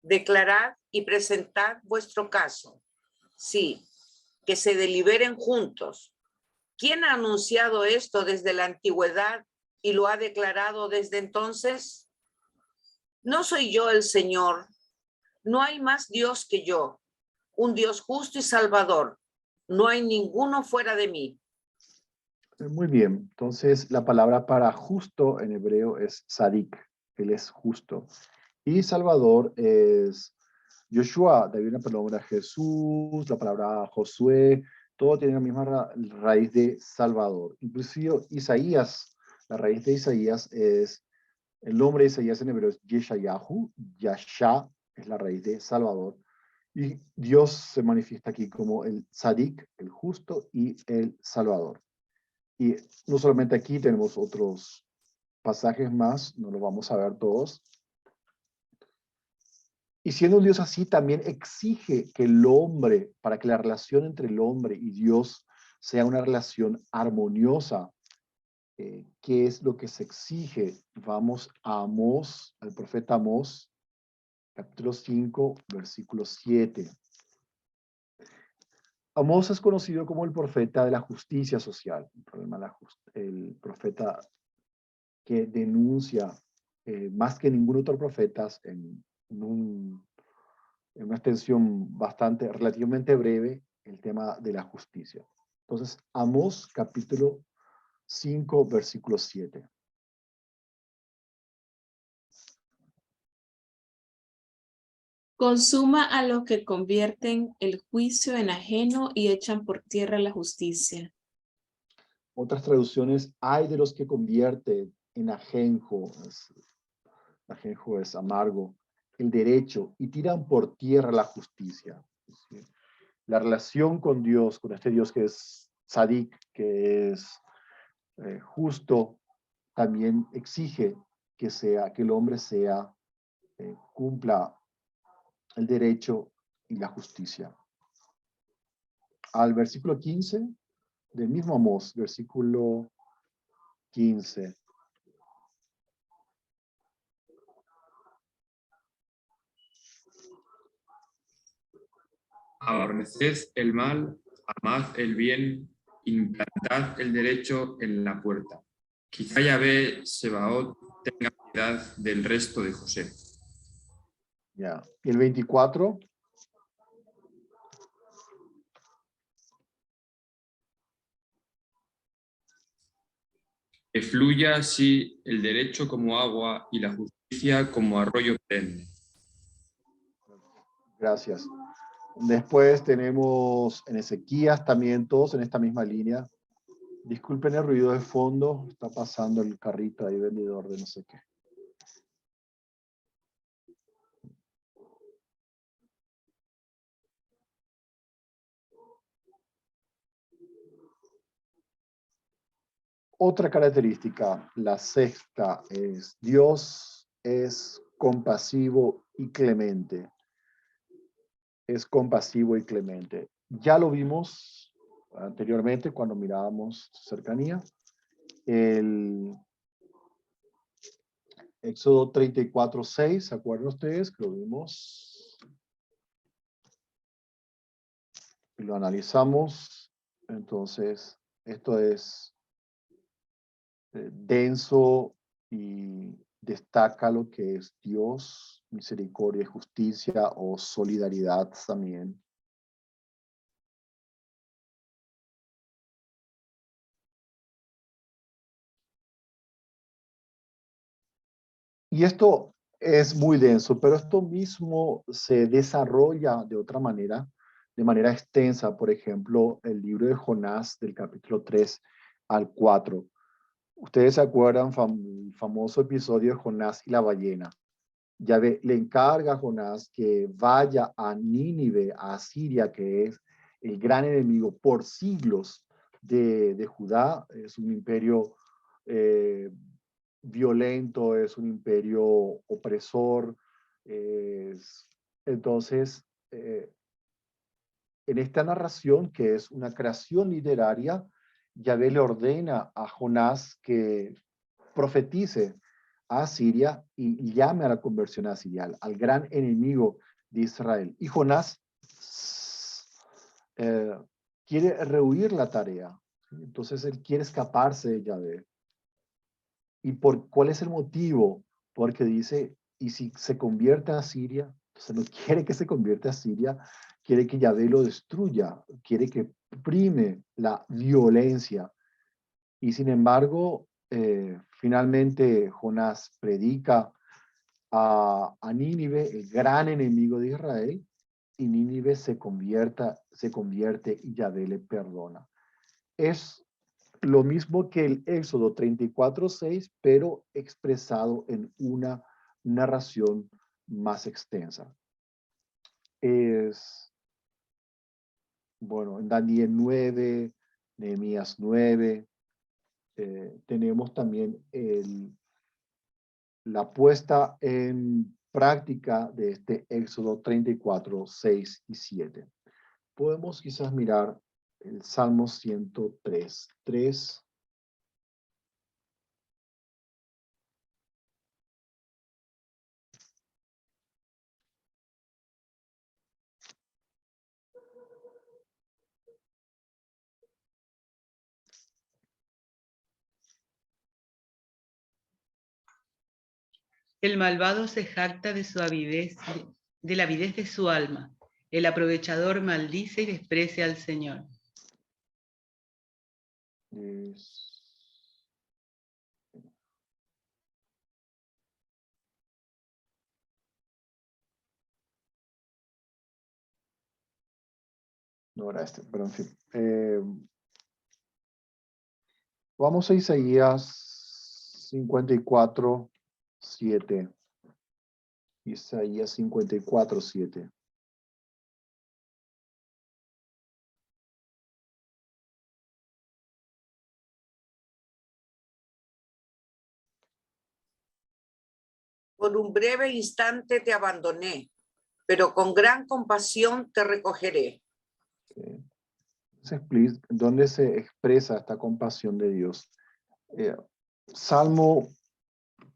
declarad y presentad vuestro caso. Sí, que se deliberen juntos. ¿Quién ha anunciado esto desde la antigüedad y lo ha declarado desde entonces? ¿No soy yo el Señor? No hay más Dios que yo, un Dios justo y salvador. No hay ninguno fuera de mí. Muy bien, entonces la palabra para justo en hebreo es Sadik, él es justo. Y Salvador es Yoshua, de ahí viene la palabra Jesús, la palabra Josué, todo tiene la misma raíz de Salvador. Inclusive Isaías, la raíz de Isaías es, el nombre de Isaías en hebreo es Yeshayahu, Yasha es la raíz de Salvador. Y Dios se manifiesta aquí como el Sadik, el justo, y el Salvador. Y no solamente aquí, tenemos otros pasajes más, no los vamos a ver todos. Y siendo un Dios así, también exige que el hombre, para que la relación entre el hombre y Dios sea una relación armoniosa. ¿Qué es lo que se exige? Vamos a Amós, al profeta Amós, capítulo 5, versículo 7. Amós es conocido como el profeta de la justicia social, el profeta que denuncia más que ningún otro profeta en una extensión relativamente breve, el tema de la justicia. Entonces, Amós capítulo 5, versículo 7. Consuma a los que convierten el juicio en ajeno y echan por tierra la justicia. Otras traducciones, hay de los que convierten en ajenjo, ajenjo es amargo, el derecho y tiran por tierra la justicia. ¿Sí? La relación con Dios, con este Dios que es Sadik, que es justo, también exige que el hombre cumpla el derecho y la justicia. Al versículo 15 del mismo Amós, versículo 15. Aborreced el mal, amad el bien, implantad el derecho en la puerta. Quizá Yahvé Sebaot tenga piedad del resto de José. Ya. Y el 24. Que fluya así el derecho como agua y la justicia como arroyo perenne. Gracias. Después tenemos en Ezequías también, todos en esta misma línea. Disculpen el ruido de fondo, está pasando el carrito ahí vendedor de no sé qué. Otra característica, la sexta, es Dios es compasivo y clemente. Es compasivo y clemente. Ya lo vimos anteriormente cuando mirábamos su cercanía. El Éxodo 34:6, ¿se acuerdan ustedes? Que lo vimos y lo analizamos. Entonces, esto es denso y destaca lo que es Dios, misericordia y justicia o solidaridad también. Y esto es muy denso, pero esto mismo se desarrolla de manera extensa. Por ejemplo, el libro de Jonás del capítulo 3 al 4. Ustedes se acuerdan el famoso episodio de Jonás y la ballena. Yahvé le encarga a Jonás que vaya a Nínive, a Asiria, que es el gran enemigo por siglos de Judá. Es un imperio violento, es un imperio opresor. Entonces, en esta narración, que es una creación literaria, Yahvé le ordena a Jonás que profetice a Siria y llame a la conversión a Siria, al gran enemigo de Israel. Y Jonás quiere rehuir la tarea. Entonces él quiere escaparse de Yahvé. ¿Y cuál es el motivo? Porque dice, y si se convierte a Siria, entonces no quiere que se convierta a Siria, quiere que Yahvé lo destruya, quiere que prime la violencia. Y sin embargo, finalmente Jonás predica a Nínive, el gran enemigo de Israel, y Nínive se convierte y Yahvé le perdona. Es lo mismo que el Éxodo 34:6, pero expresado en una narración más extensa. Es, bueno, en Daniel 9, Nehemías 9, tenemos también la puesta en práctica de este Éxodo 34:6 y 7. Podemos quizás mirar el Salmo 103:3. El malvado se jacta de su avidez, de la avidez de su alma. El aprovechador maldice y desprecia al Señor. No era este, pero en fin. Vamos a Isaías 54:7. Isaías 54:7. Por un breve instante te abandoné, pero con gran compasión te recogeré. ¿Dónde se expresa esta compasión de Dios? Salmo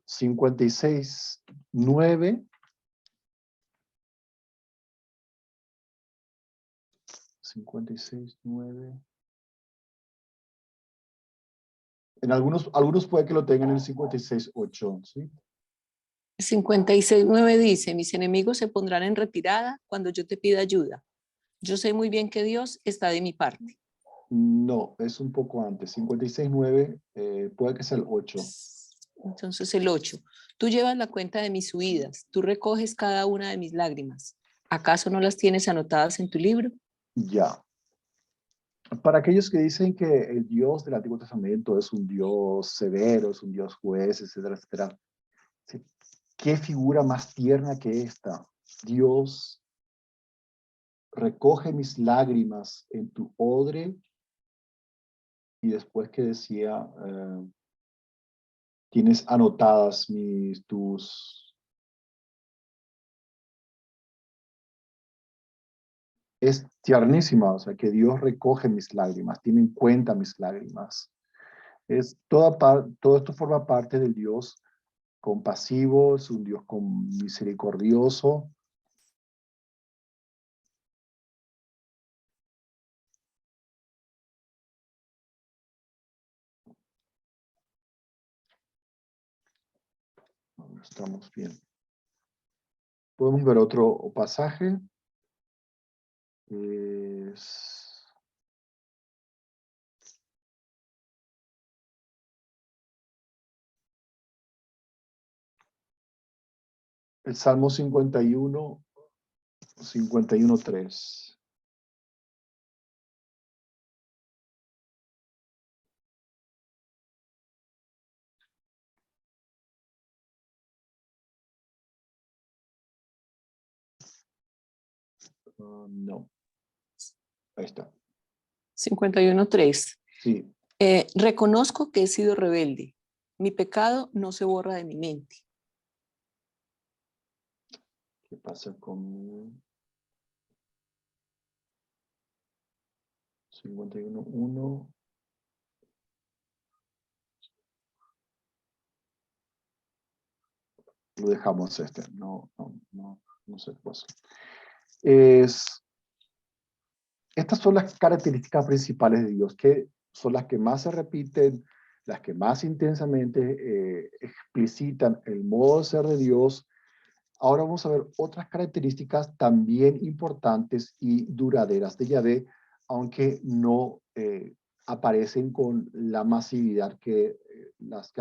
56:9. 56:9. En algunos puede que lo tengan en 56:8, ¿sí? 56:9 dice, mis enemigos se pondrán en retirada cuando yo te pida ayuda. Yo sé muy bien que Dios está de mi parte. No, es un poco antes. 56:9, puede que sea el 8. Entonces el 8. Tú llevas la cuenta de mis huidas, tú recoges cada una de mis lágrimas. ¿Acaso no las tienes anotadas en tu libro? Ya. Para aquellos que dicen que el Dios del Antiguo Testamento es un Dios severo, es un Dios juez, etcétera, etcétera. ¿Sí? ¿Qué figura más tierna que esta? Dios recoge mis lágrimas en tu odre, y después que decía, tienes anotadas tus... Es tiernísima, o sea, que Dios recoge mis lágrimas, tiene en cuenta mis lágrimas. Todo esto forma parte del Dios compasivo, es un Dios misericordioso. Estamos bien. Podemos ver otro pasaje. El Salmo 51:3. No. Ahí está. 51:3. Sí. Reconozco que he sido rebelde. Mi pecado no se borra de mi mente. ¿Qué pasa con 51:1? lo dejamos no sé pues. Estas son las características principales de Dios, que son las que más se repiten, las que más intensamente explicitan el modo de ser de Dios. Ahora vamos a ver otras características también importantes y duraderas de Yahvé, aunque no aparecen con la masividad que las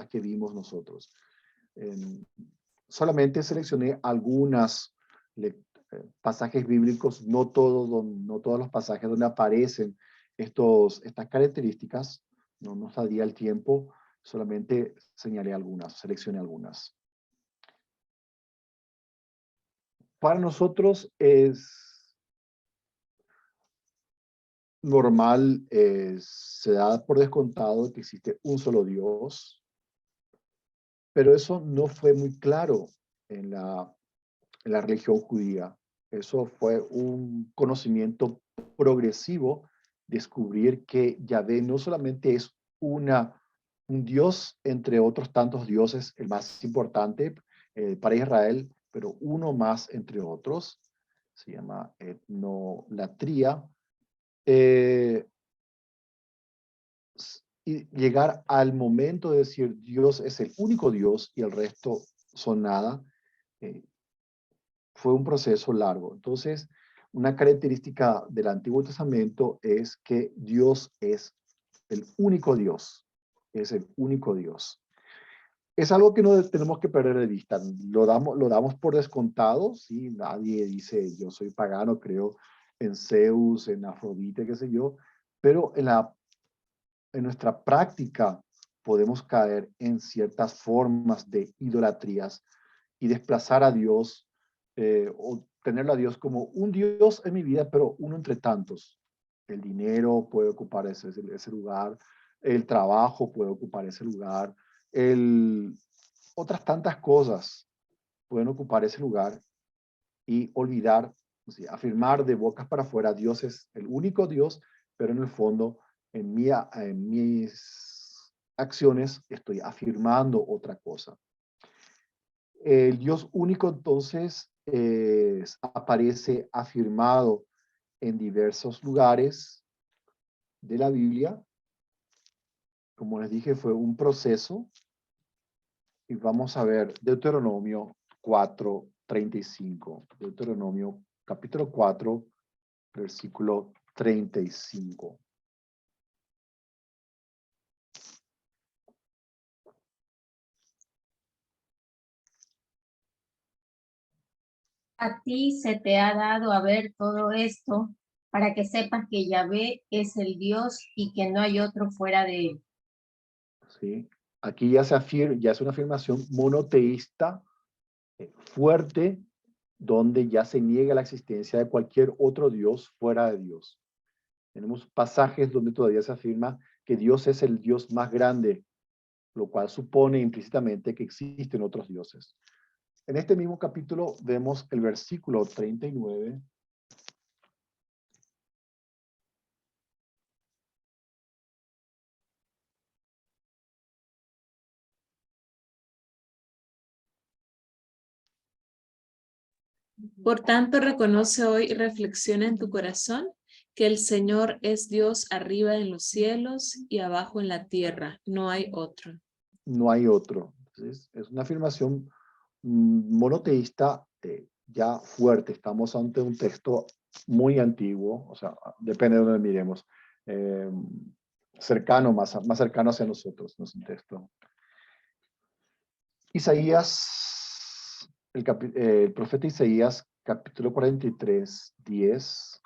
que vimos nosotros. Solamente seleccioné algunas pasajes bíblicos, no todos los pasajes donde aparecen estas características. No nos daría el tiempo, solamente seleccioné algunas. Para nosotros es normal, se da por descontado que existe un solo Dios, pero eso no fue muy claro en la religión judía. Eso fue un conocimiento progresivo, descubrir que Yahvé no solamente es un Dios entre otros tantos dioses, el más importante para Israel, pero uno más entre otros, se llama etnolatría, y llegar al momento de decir Dios es el único Dios y el resto son nada, fue un proceso largo. Entonces, una característica del Antiguo Testamento es que Dios es el único Dios, es el único Dios. Es algo que no tenemos que perder de vista. Lo damos por descontado, ¿sí? Nadie dice, yo soy pagano, creo en Zeus, en Afrodite, qué sé yo, pero en nuestra práctica podemos caer en ciertas formas de idolatrías y desplazar a Dios o tenerlo a Dios como un Dios en mi vida, pero uno entre tantos. El dinero puede ocupar ese lugar, el trabajo puede ocupar ese lugar, otras tantas cosas pueden ocupar ese lugar y olvidar, o sea, afirmar de bocas para afuera, Dios es el único Dios, pero en el fondo, en mis acciones, estoy afirmando otra cosa. El Dios único, entonces, aparece afirmado en diversos lugares de la Biblia. Como les dije, fue un proceso. Y vamos a ver Deuteronomio 4:35. Deuteronomio capítulo 4, versículo 35. A ti se te ha dado a ver todo esto para que sepas que Yahvé es el Dios y que no hay otro fuera de él. ¿Sí? Aquí ya es una afirmación monoteísta fuerte, donde ya se niega la existencia de cualquier otro Dios fuera de Dios. Tenemos pasajes donde todavía se afirma que Dios es el Dios más grande, lo cual supone implícitamente que existen otros dioses. En este mismo capítulo vemos el versículo 39. Por tanto, reconoce hoy y reflexiona en tu corazón que el Señor es Dios arriba en los cielos y abajo en la tierra. No hay otro. No hay otro. Entonces, es una afirmación monoteísta ya fuerte. Estamos ante un texto muy antiguo, o sea, depende de donde miremos, cercano, más cercano hacia nosotros, no es un texto. Isaías, el profeta Isaías, capítulo 43, 10.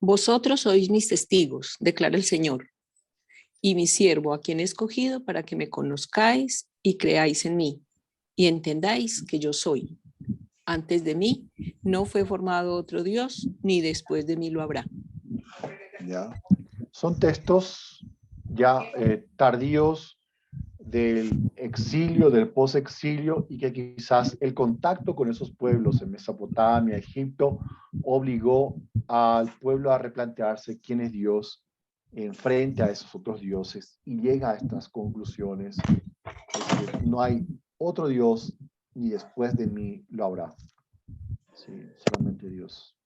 Vosotros sois mis testigos, declara el Señor, y mi siervo a quien he escogido para que me conozcáis y creáis en mí, y entendáis que yo soy. Antes de mí no fue formado otro Dios, ni después de mí lo habrá. ¿Ya? Son textos ya tardíos del exilio, del post-exilio, y que quizás el contacto con esos pueblos en Mesopotamia, Egipto, obligó al pueblo a replantearse quién es Dios en frente a esos otros dioses, y llega a estas conclusiones. Es decir, no hay otro Dios, ni después de mí lo habrá. Sí, solamente Dios.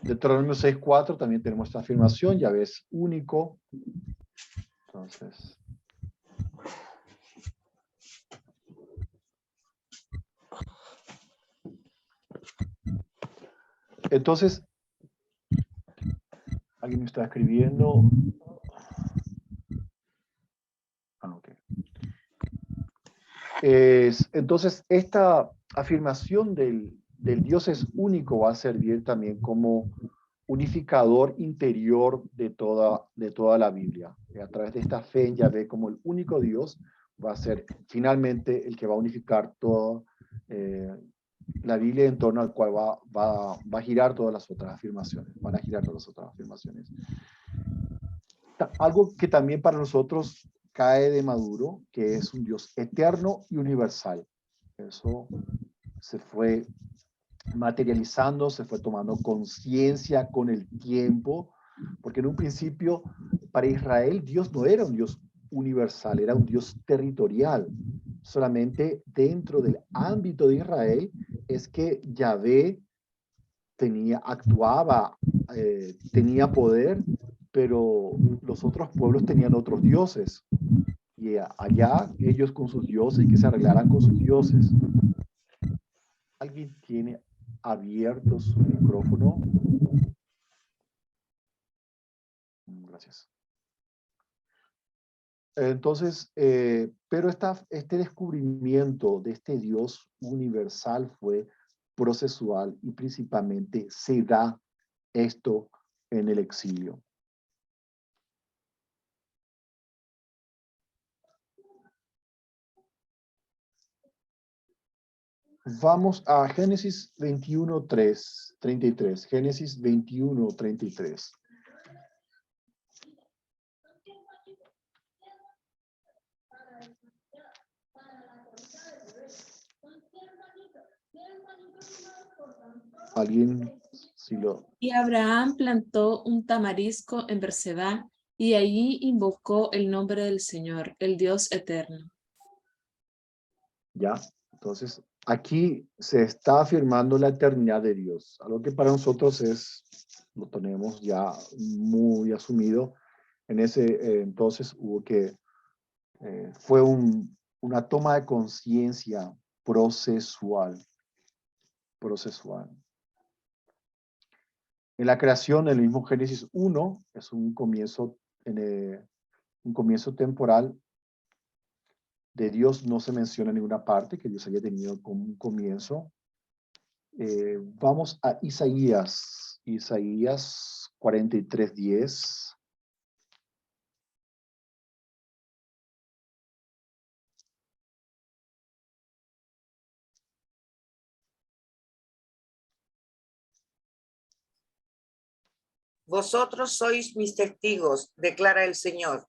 Deuteronomio 6:4 también tenemos esta afirmación, Yahvé es único. Entonces, alguien me está escribiendo. Ok. Entonces, esta afirmación del Dios es único va a servir también como unificador interior de toda la Biblia. A través de esta fe en Yahvé como el único Dios, va a ser finalmente el que va a unificar toda la Biblia, en torno al cual va a girar todas las otras afirmaciones. Van a girar todas las otras afirmaciones. Algo que también para nosotros cae de maduro, que es un Dios eterno y universal. Eso se fue materializando, se fue tomando conciencia con el tiempo, porque en un principio para Israel Dios no era un Dios universal, era un Dios territorial. Solamente dentro del ámbito de Israel es que Yahvé actuaba, tenía poder, pero los otros pueblos tenían otros dioses. Y allá ellos con sus dioses, que se arreglaran con sus dioses. ¿Alguien tiene abierto su micrófono? Gracias. Entonces, pero este descubrimiento de este Dios universal fue procesual y principalmente se da esto en el exilio. Vamos a Génesis 21:33. Génesis 21:33. ¿Alguien? Si lo... Y Abraham plantó un tamarisco en Berseba y allí invocó el nombre del Señor, el Dios eterno. ¿Ya? Entonces, aquí se está afirmando la eternidad de Dios, algo que para nosotros lo tenemos ya muy asumido. En ese entonces fue una toma de conciencia procesual. En la creación, el mismo Génesis 1 es un comienzo temporal de Dios. No se menciona en ninguna parte que Dios haya tenido como un comienzo. Vamos a Isaías 43:10. Vosotros sois mis testigos, declara el Señor,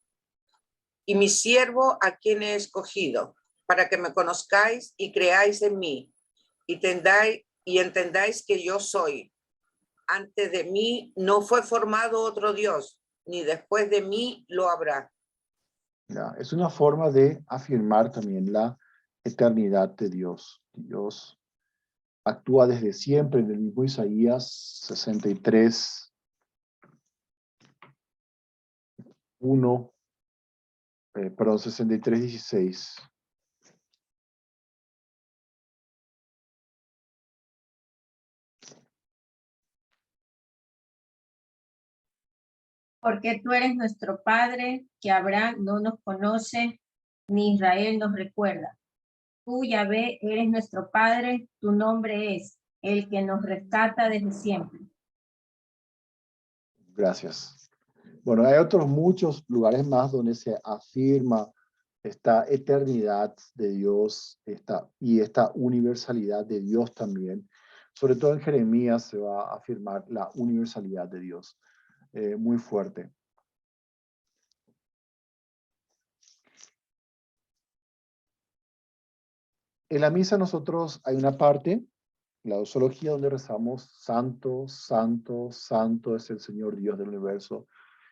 y mi siervo a quien he escogido, para que me conozcáis y creáis en mí, y entendáis que yo soy. Antes de mí no fue formado otro Dios, ni después de mí lo habrá. Ya, es una forma de afirmar también la eternidad de Dios. Dios actúa desde siempre. En el mismo Isaías 63:16. Porque tú eres nuestro Padre, que Abraham no nos conoce, ni Israel nos recuerda. Tú, Yahvé, eres nuestro Padre, tu nombre es el que nos rescata desde siempre. Gracias. Bueno, hay otros muchos lugares más donde se afirma esta eternidad de Dios y esta universalidad de Dios también. Sobre todo en Jeremías se va a afirmar la universalidad de Dios muy fuerte. En la misa nosotros hay una parte, la doxología, donde rezamos santo, santo, santo es el Señor Dios del universo,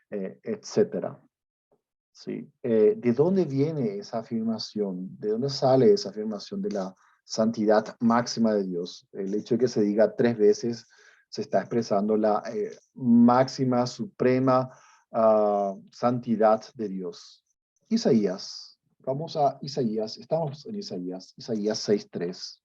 etcétera. ¿Sí? ¿De dónde viene esa afirmación? ¿De dónde sale esa afirmación de la santidad máxima de Dios? El hecho de que se diga 3 veces se está expresando la máxima, suprema santidad de Dios. Isaías. Vamos a Isaías. Estamos en Isaías. Isaías 6:3.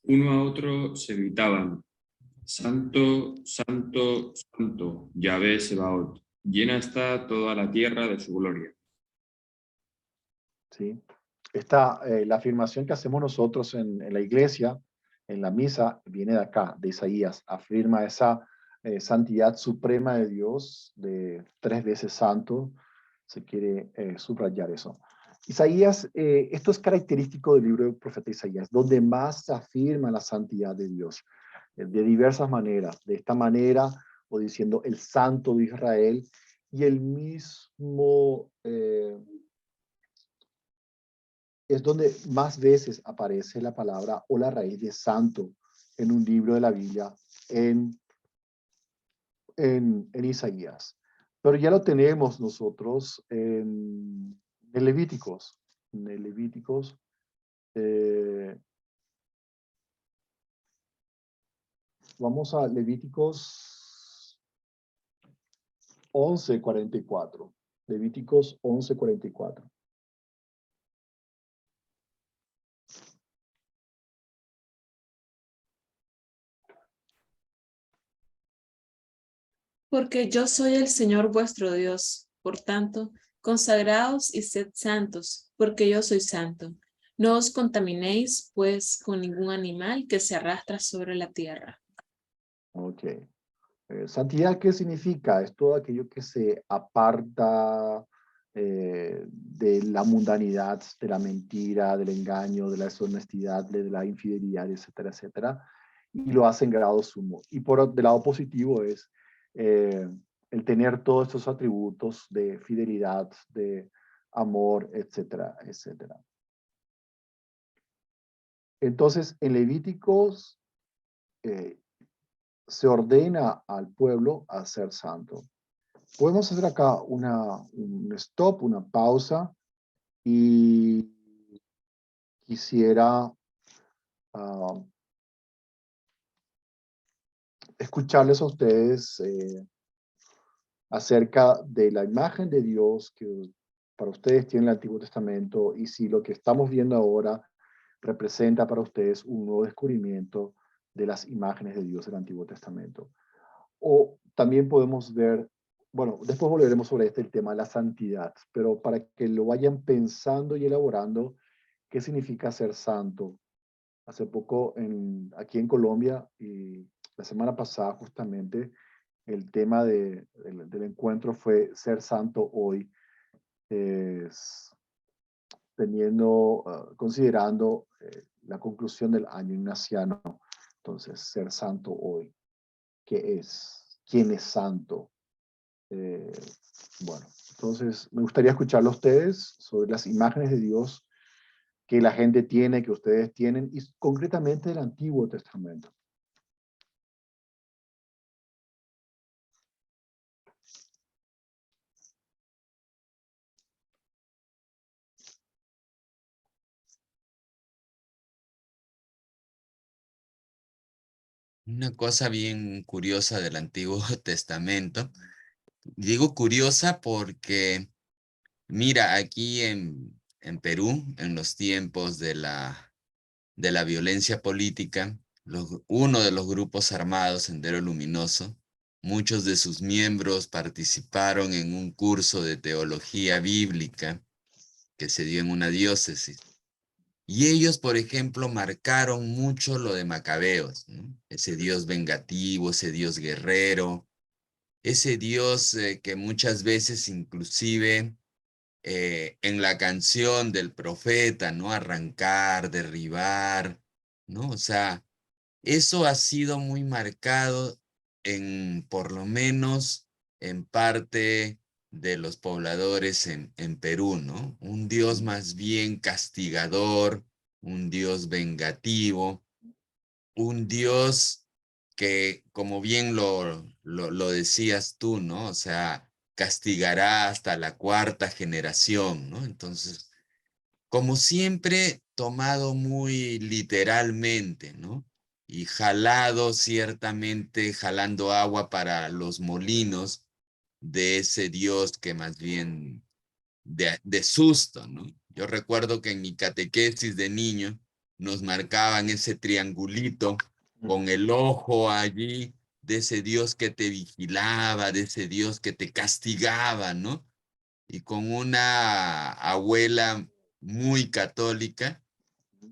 Uno a otro se gritaban: Santo, santo, santo, Yahvé Sebaot, llena está toda la tierra de su gloria. ¿Sí? La afirmación que hacemos nosotros en la iglesia, en la misa, viene de acá, de Isaías. Afirma esa santidad suprema de Dios, de 3 veces santo. Se quiere subrayar eso. Isaías, esto es característico del libro del profeta Isaías, donde más se afirma la santidad de Dios, de diversas maneras. De esta manera, o diciendo el santo de Israel, y el mismo... es donde más veces aparece la palabra o la raíz de santo en un libro de la Biblia, en Isaías. Pero ya lo tenemos nosotros en Levíticos. En Levíticos, vamos a Levíticos 11:44. Levíticos 11:44. Porque yo soy el Señor vuestro Dios. Por tanto, consagraos y sed santos, porque yo soy santo. No os contaminéis, pues, con ningún animal que se arrastra sobre la tierra. Ok. Santidad, ¿qué significa? Es todo aquello que se aparta de la mundanidad, de la mentira, del engaño, de la deshonestidad, de la infidelidad, etcétera, etcétera, y lo hace en grado sumo. Y del lado positivo es el tener todos estos atributos de fidelidad, de amor, etcétera, etcétera. Entonces, en Levíticos se ordena al pueblo a ser santo. Podemos hacer acá un stop, una pausa, y quisiera escucharles a ustedes acerca de la imagen de Dios que para ustedes tiene el Antiguo Testamento, y si lo que estamos viendo ahora representa para ustedes un nuevo descubrimiento de las imágenes de Dios del Antiguo Testamento. O también podemos ver, bueno, después volveremos sobre el tema de la santidad, pero para que lo vayan pensando y elaborando, ¿qué significa ser santo? Hace poco aquí en Colombia, y la semana pasada justamente, el tema del encuentro fue ser santo hoy, considerando la conclusión del año ignaciano. Entonces, ser santo hoy, ¿qué es? ¿Quién es santo? Bueno, entonces me gustaría escucharlo a ustedes sobre las imágenes de Dios que la gente tiene, que ustedes tienen, y concretamente del Antiguo Testamento. Una cosa bien curiosa del Antiguo Testamento. Digo curiosa porque, mira, aquí en Perú, en los tiempos de la violencia política, uno de los grupos armados, Sendero Luminoso, muchos de sus miembros participaron en un curso de teología bíblica que se dio en una diócesis. Y ellos, por ejemplo, marcaron mucho lo de Macabeos, ¿no? Ese Dios vengativo, ese Dios guerrero, ese Dios que muchas veces inclusive en la canción del profeta, ¿no? Arrancar, derribar, ¿no? O sea, eso ha sido muy marcado por lo menos en parte de los pobladores en Perú, ¿no? Un Dios más bien castigador, un Dios vengativo, un Dios que, como bien lo decías tú, ¿no? O sea, castigará hasta la cuarta generación, ¿no? Entonces, como siempre, tomado muy literalmente, ¿no? Y jalado ciertamente, jalando agua para los molinos de ese Dios que más bien de susto, ¿no? Yo recuerdo que en mi catequesis de niño nos marcaban ese triangulito con el ojo allí de ese Dios que te vigilaba, de ese Dios que te castigaba, ¿no? Y con una abuela muy católica,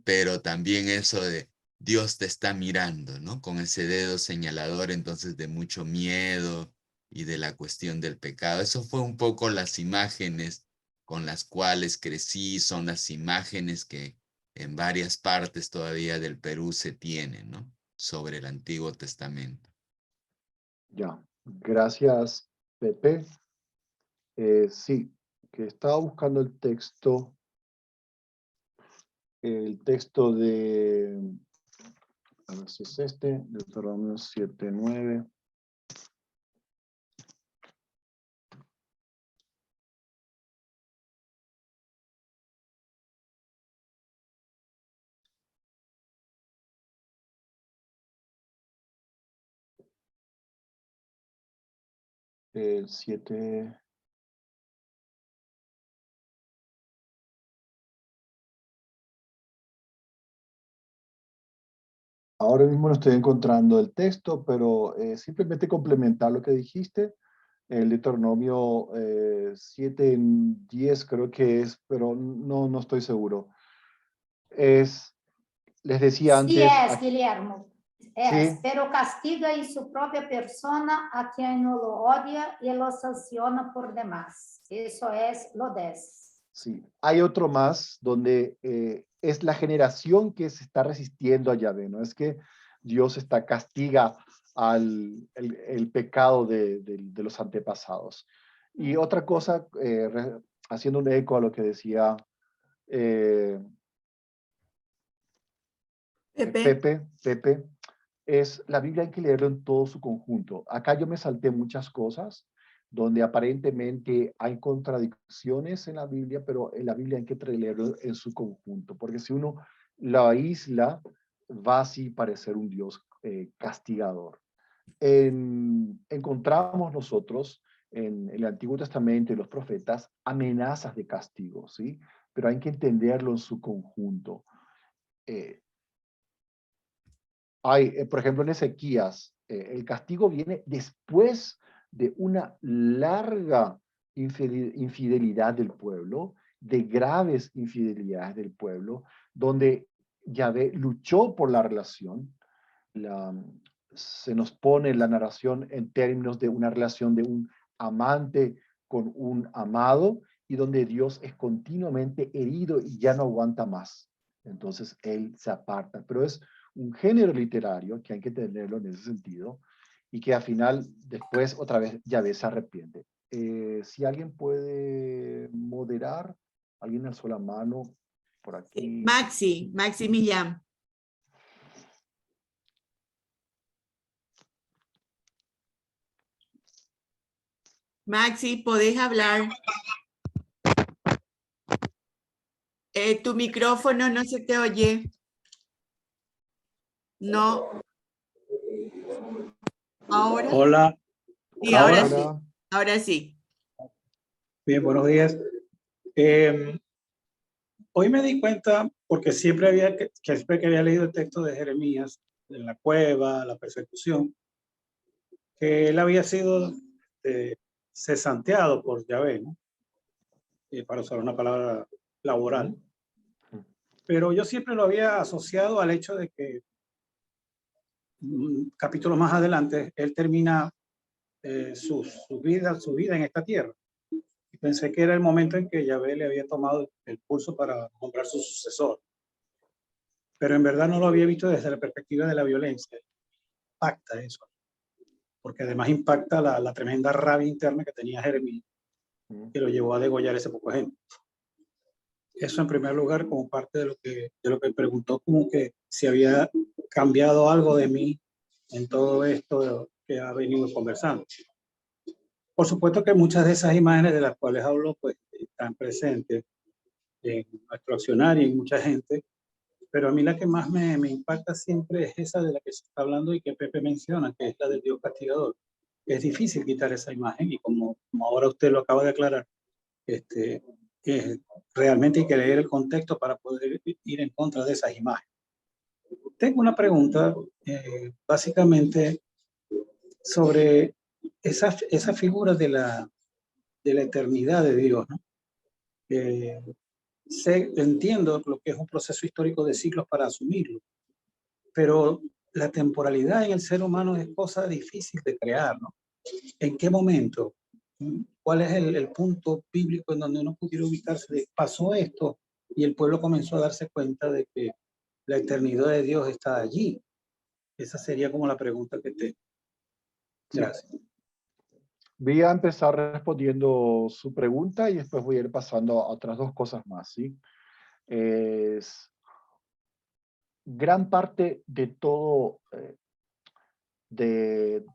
pero también eso de Dios te está mirando, ¿no? Con ese dedo señalador entonces de mucho miedo y de la cuestión del pecado. Eso fue un poco las imágenes con las cuales crecí, son las imágenes que en varias partes todavía del Perú se tienen, ¿no? Sobre el Antiguo Testamento. Ya, gracias, Pepe. Sí, que estaba buscando el texto de, a ver si es este, Deuteronomio 7:9. El 7. Ahora mismo no estoy encontrando el texto, pero simplemente complementar lo que dijiste. El Deuteronomio 7:10 creo que es, pero no estoy seguro. Les decía Sí antes, es, Guillermo. Es, sí, pero castiga en su propia persona a quien no lo odia y lo sanciona por demás. Eso es lo 10. sí. Hay otro más donde es la generación que se está resistiendo a Yahvé, no es que Dios castiga el pecado de los antepasados. Y otra cosa, haciendo un eco a lo que decía Pepe, es la Biblia hay que leerlo en todo su conjunto. Acá yo me salté muchas cosas donde aparentemente hay contradicciones en la Biblia, pero en la Biblia hay que leerlo en su conjunto, porque si uno la aísla, va así parecer un Dios castigador. Encontramos nosotros en el Antiguo Testamento y los profetas amenazas de castigo, ¿sí? Pero hay que entenderlo en su conjunto. Por ejemplo, en Ezequías, el castigo viene después de una larga infidelidad del pueblo, de graves infidelidades del pueblo, donde Yahvé luchó por la relación. Se nos pone la narración en términos de una relación de un amante con un amado, y donde Dios es continuamente herido y ya no aguanta más. Entonces él se aparta. Pero es un género literario que hay que tenerlo en ese sentido, y que al final, después, otra vez, Yahvé se arrepiente. Si alguien puede moderar, alguien alzó la mano por aquí. Maximilian. Maxi, podés hablar. Tu micrófono no se te oye. No. ¿Ahora? Hola. Sí, ahora Hola. sí. Ahora sí. Bien, buenos días. Hoy me di cuenta, porque siempre había leído el texto de Jeremías, en la cueva, la persecución, que él había sido cesanteado por Yahvé, ¿no? Para usar una palabra laboral. Pero yo siempre lo había asociado al hecho de que un capítulo más adelante él termina su vida en esta tierra. Pensé que era el momento en que Yahvé le había tomado el pulso para nombrar su sucesor. Pero en verdad no lo había visto desde la perspectiva de la violencia. Impacta eso. Porque además impacta la tremenda rabia interna que tenía Jeremías, que lo llevó a degollar ese poco gente. Eso en primer lugar como parte de lo que preguntó, como que si había cambiado algo de mí en todo esto que ha venido conversando. Por supuesto que muchas de esas imágenes de las cuales hablo pues están presentes en nuestro accionario y en mucha gente, pero a mí la que más me impacta siempre es esa de la que se está hablando y que Pepe menciona, que es la del Dios castigador. Es difícil quitar esa imagen y como ahora usted lo acaba de aclarar, realmente hay que leer el contexto para poder ir en contra de esas imágenes. Tengo una pregunta, básicamente, sobre esa figura de la eternidad de Dios, ¿no? Entiendo lo que es un proceso histórico de siglos para asumirlo, pero la temporalidad en el ser humano es cosa difícil de crear, ¿no? ¿En qué momento? ¿Cuál es el punto bíblico en donde uno pudiera ubicarse de pasó esto y el pueblo comenzó a darse cuenta de que la eternidad de Dios está allí? Esa sería como la pregunta que te... Gracias. Voy a empezar respondiendo su pregunta y después voy a ir pasando a otras dos cosas más, ¿sí? Gran parte de todo, de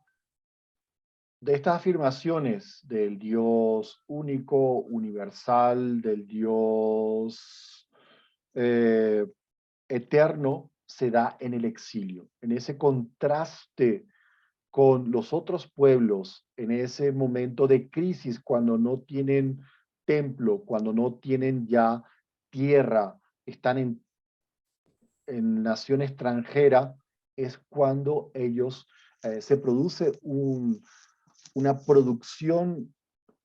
estas afirmaciones del Dios único, universal, del Dios eterno, se da en el exilio, en ese contraste con los otros pueblos, en ese momento de crisis, cuando no tienen templo, cuando no tienen ya tierra, están en nación extranjera, es cuando ellos se produce una producción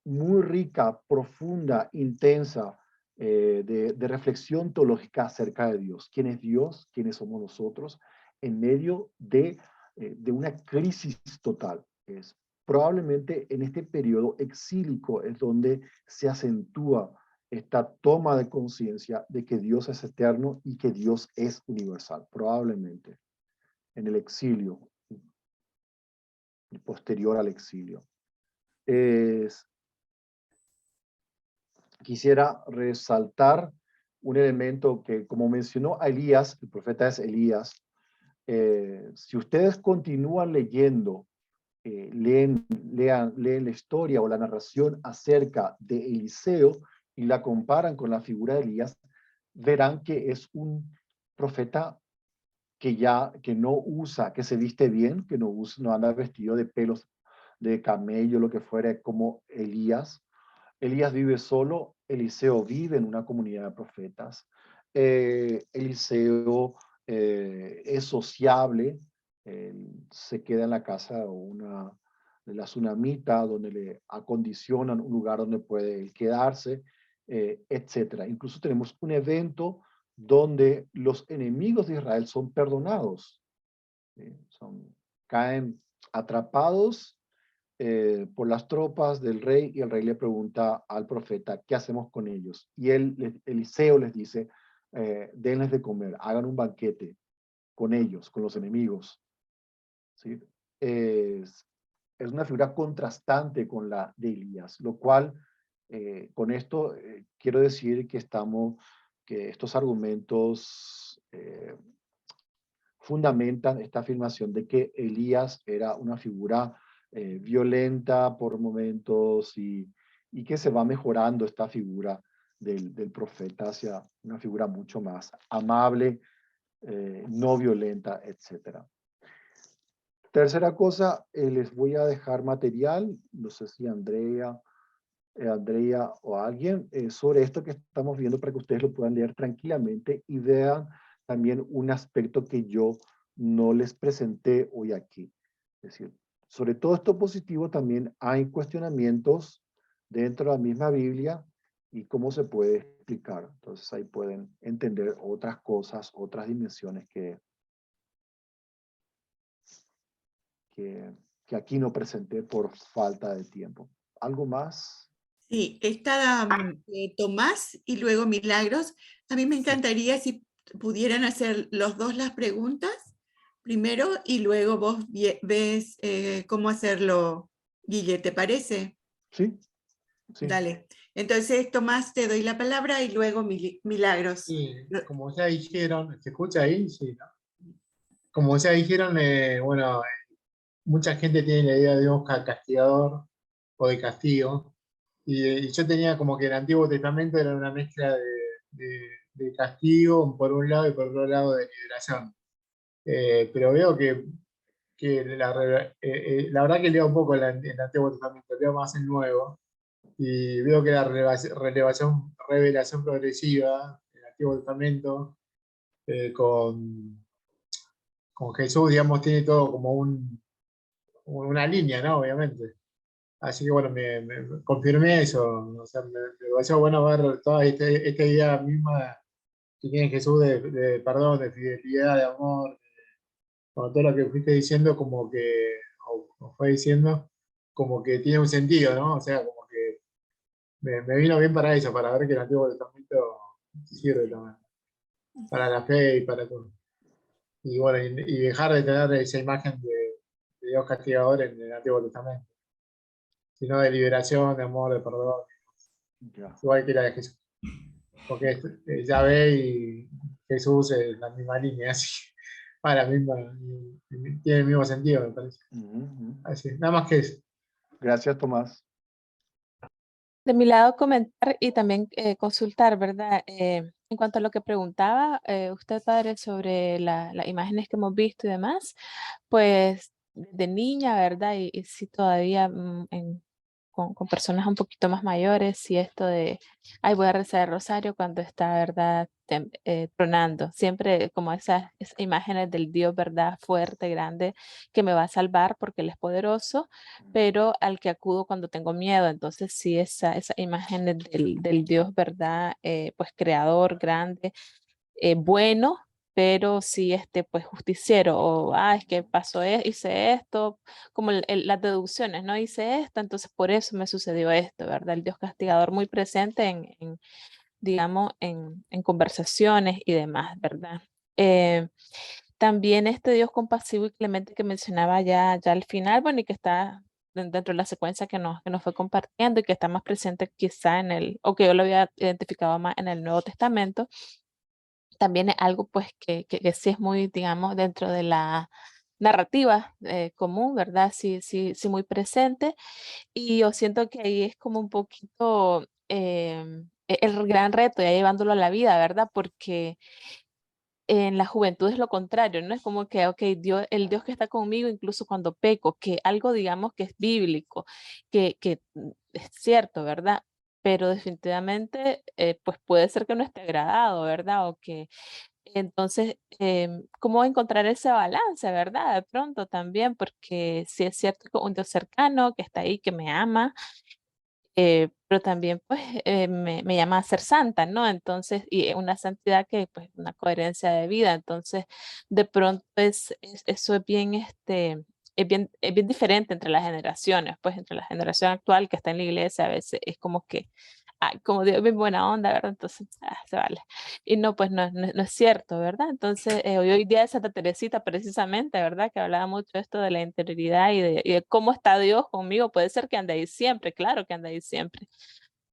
muy rica, profunda, intensa, de reflexión teológica acerca de Dios. ¿Quién es Dios? ¿Quiénes somos nosotros? En medio de una crisis total. Probablemente en este periodo exílico es donde se acentúa esta toma de conciencia de que Dios es eterno y que Dios es universal. Probablemente en el exilio y posterior al exilio. Quisiera resaltar un elemento que, como mencionó a Elías, el profeta es Elías. Si ustedes continúan leyendo, leen la historia o la narración acerca de Eliseo y la comparan con la figura de Elías, verán que es un profeta que no usa, que se viste bien, que no anda vestido de pelos de camello, lo que fuera, como Elías. Elías vive solo, Eliseo vive en una comunidad de profetas. Eliseo es sociable, se queda en la casa de la tsunamita, donde le acondicionan un lugar donde puede quedarse, etc. Incluso tenemos un evento donde los enemigos de Israel son perdonados. Caen atrapados por las tropas del rey y el rey le pregunta al profeta, ¿qué hacemos con ellos? Y Eliseo les dice, denles de comer, hagan un banquete con ellos, con los enemigos. ¿Sí? Es una figura contrastante con la de Elías, lo cual con esto quiero decir que estos argumentos fundamentan esta afirmación de que Elías era una figura violenta por momentos y que se va mejorando esta figura del profeta hacia una figura mucho más amable, no violenta, etc. Tercera cosa, les voy a dejar material, no sé si Andrea o alguien, sobre esto que estamos viendo para que ustedes lo puedan leer tranquilamente y vean también un aspecto que yo no les presenté hoy aquí. Es decir, sobre todo esto positivo también hay cuestionamientos dentro de la misma Biblia y cómo se puede explicar. Entonces ahí pueden entender otras cosas, otras dimensiones que aquí no presenté por falta de tiempo. ¿Algo más? Sí, está Tomás y luego Milagros. A mí me encantaría si pudieran hacer los dos las preguntas primero y luego vos ves cómo hacerlo, Guille, ¿te parece? Sí, sí. Dale. Entonces, Tomás, te doy la palabra y luego Milagros. Sí, como ya dijeron, ¿se escucha ahí? Sí, ¿no? Como ya dijeron, bueno, mucha gente tiene la idea de Dios castigador o de castigo. Y yo tenía como que el Antiguo Testamento era una mezcla de castigo por un lado y por otro lado de liberación. Pero veo que la verdad que leo un poco el Antiguo Testamento, leo más el Nuevo, y veo que la revelación progresiva del Antiguo Testamento con Jesús, digamos, tiene todo como una línea, ¿no? Obviamente. Así que bueno, me confirmé eso. O sea, me pareció bueno ver toda esta idea misma que tiene Jesús de perdón, de fidelidad, de amor, con todo lo que fuiste diciendo, como que, o fue diciendo, como que tiene un sentido, ¿no? O sea, como que me vino bien para eso, para ver que el Antiguo Testamento sirve también, para la fe y para todo. Y bueno, y dejar de tener esa imagen de Dios castigador en el Antiguo Testamento, sino de liberación, de amor, de perdón, Ya. igual que la de Jesús. Porque Yahvé y Jesús es la misma línea, así para la misma, tiene el mismo sentido, me parece. Así, nada más que eso. Gracias, Tomás. De mi lado, comentar y también consultar, ¿verdad? En cuanto a lo que preguntaba usted, padre, sobre las imágenes que hemos visto y demás, pues de niña, ¿verdad? Y sí todavía con personas un poquito más mayores, y esto de, ay, voy a rezar el rosario cuando está, ¿verdad? Tronando. Siempre como esas imágenes del Dios, ¿verdad? Fuerte, grande, que me va a salvar porque Él es poderoso, pero al que acudo cuando tengo miedo. Entonces sí, esa imagen del Dios, ¿verdad? Pues creador, grande, bueno, pero sí, pues justiciero, o, es que pasó, hice esto, como las deducciones, ¿no? Hice esto, entonces por eso me sucedió esto, ¿verdad? El Dios castigador muy presente digamos, en conversaciones y demás, ¿verdad? También este Dios compasivo y clemente que mencionaba ya al final, bueno, y que está dentro de la secuencia que nos fue compartiendo y que está más presente quizá o que yo lo había identificado más en el Nuevo Testamento, también es algo pues que sí es muy, digamos, dentro de la narrativa común, ¿verdad? Sí, sí, sí, muy presente. Y yo siento que ahí es como un poquito el gran reto, ya llevándolo a la vida, ¿verdad? Porque en la juventud es lo contrario, ¿no? Es como que, ok, el Dios que está conmigo incluso cuando peco, que algo digamos que es bíblico, que es cierto, ¿verdad? Pero definitivamente, pues puede ser que no esté agradado, ¿verdad? O que entonces, ¿cómo encontrar ese balance, verdad? De pronto también, porque sí es cierto que un Dios cercano que está ahí, que me ama, pero también pues me llama a ser santa, ¿no? Entonces, y una santidad que pues una coherencia de vida, entonces de pronto eso es bien diferente entre las generaciones, pues entre la generación actual que está en la iglesia a veces es como que, ay, como Dios es bien buena onda, ¿verdad? Entonces, se vale. Y no, pues no es cierto, ¿verdad? Entonces, hoy día de Santa Teresita precisamente, ¿verdad? Que hablaba mucho esto de la interioridad y de cómo está Dios conmigo. Puede ser que ande ahí siempre, claro que ande ahí siempre,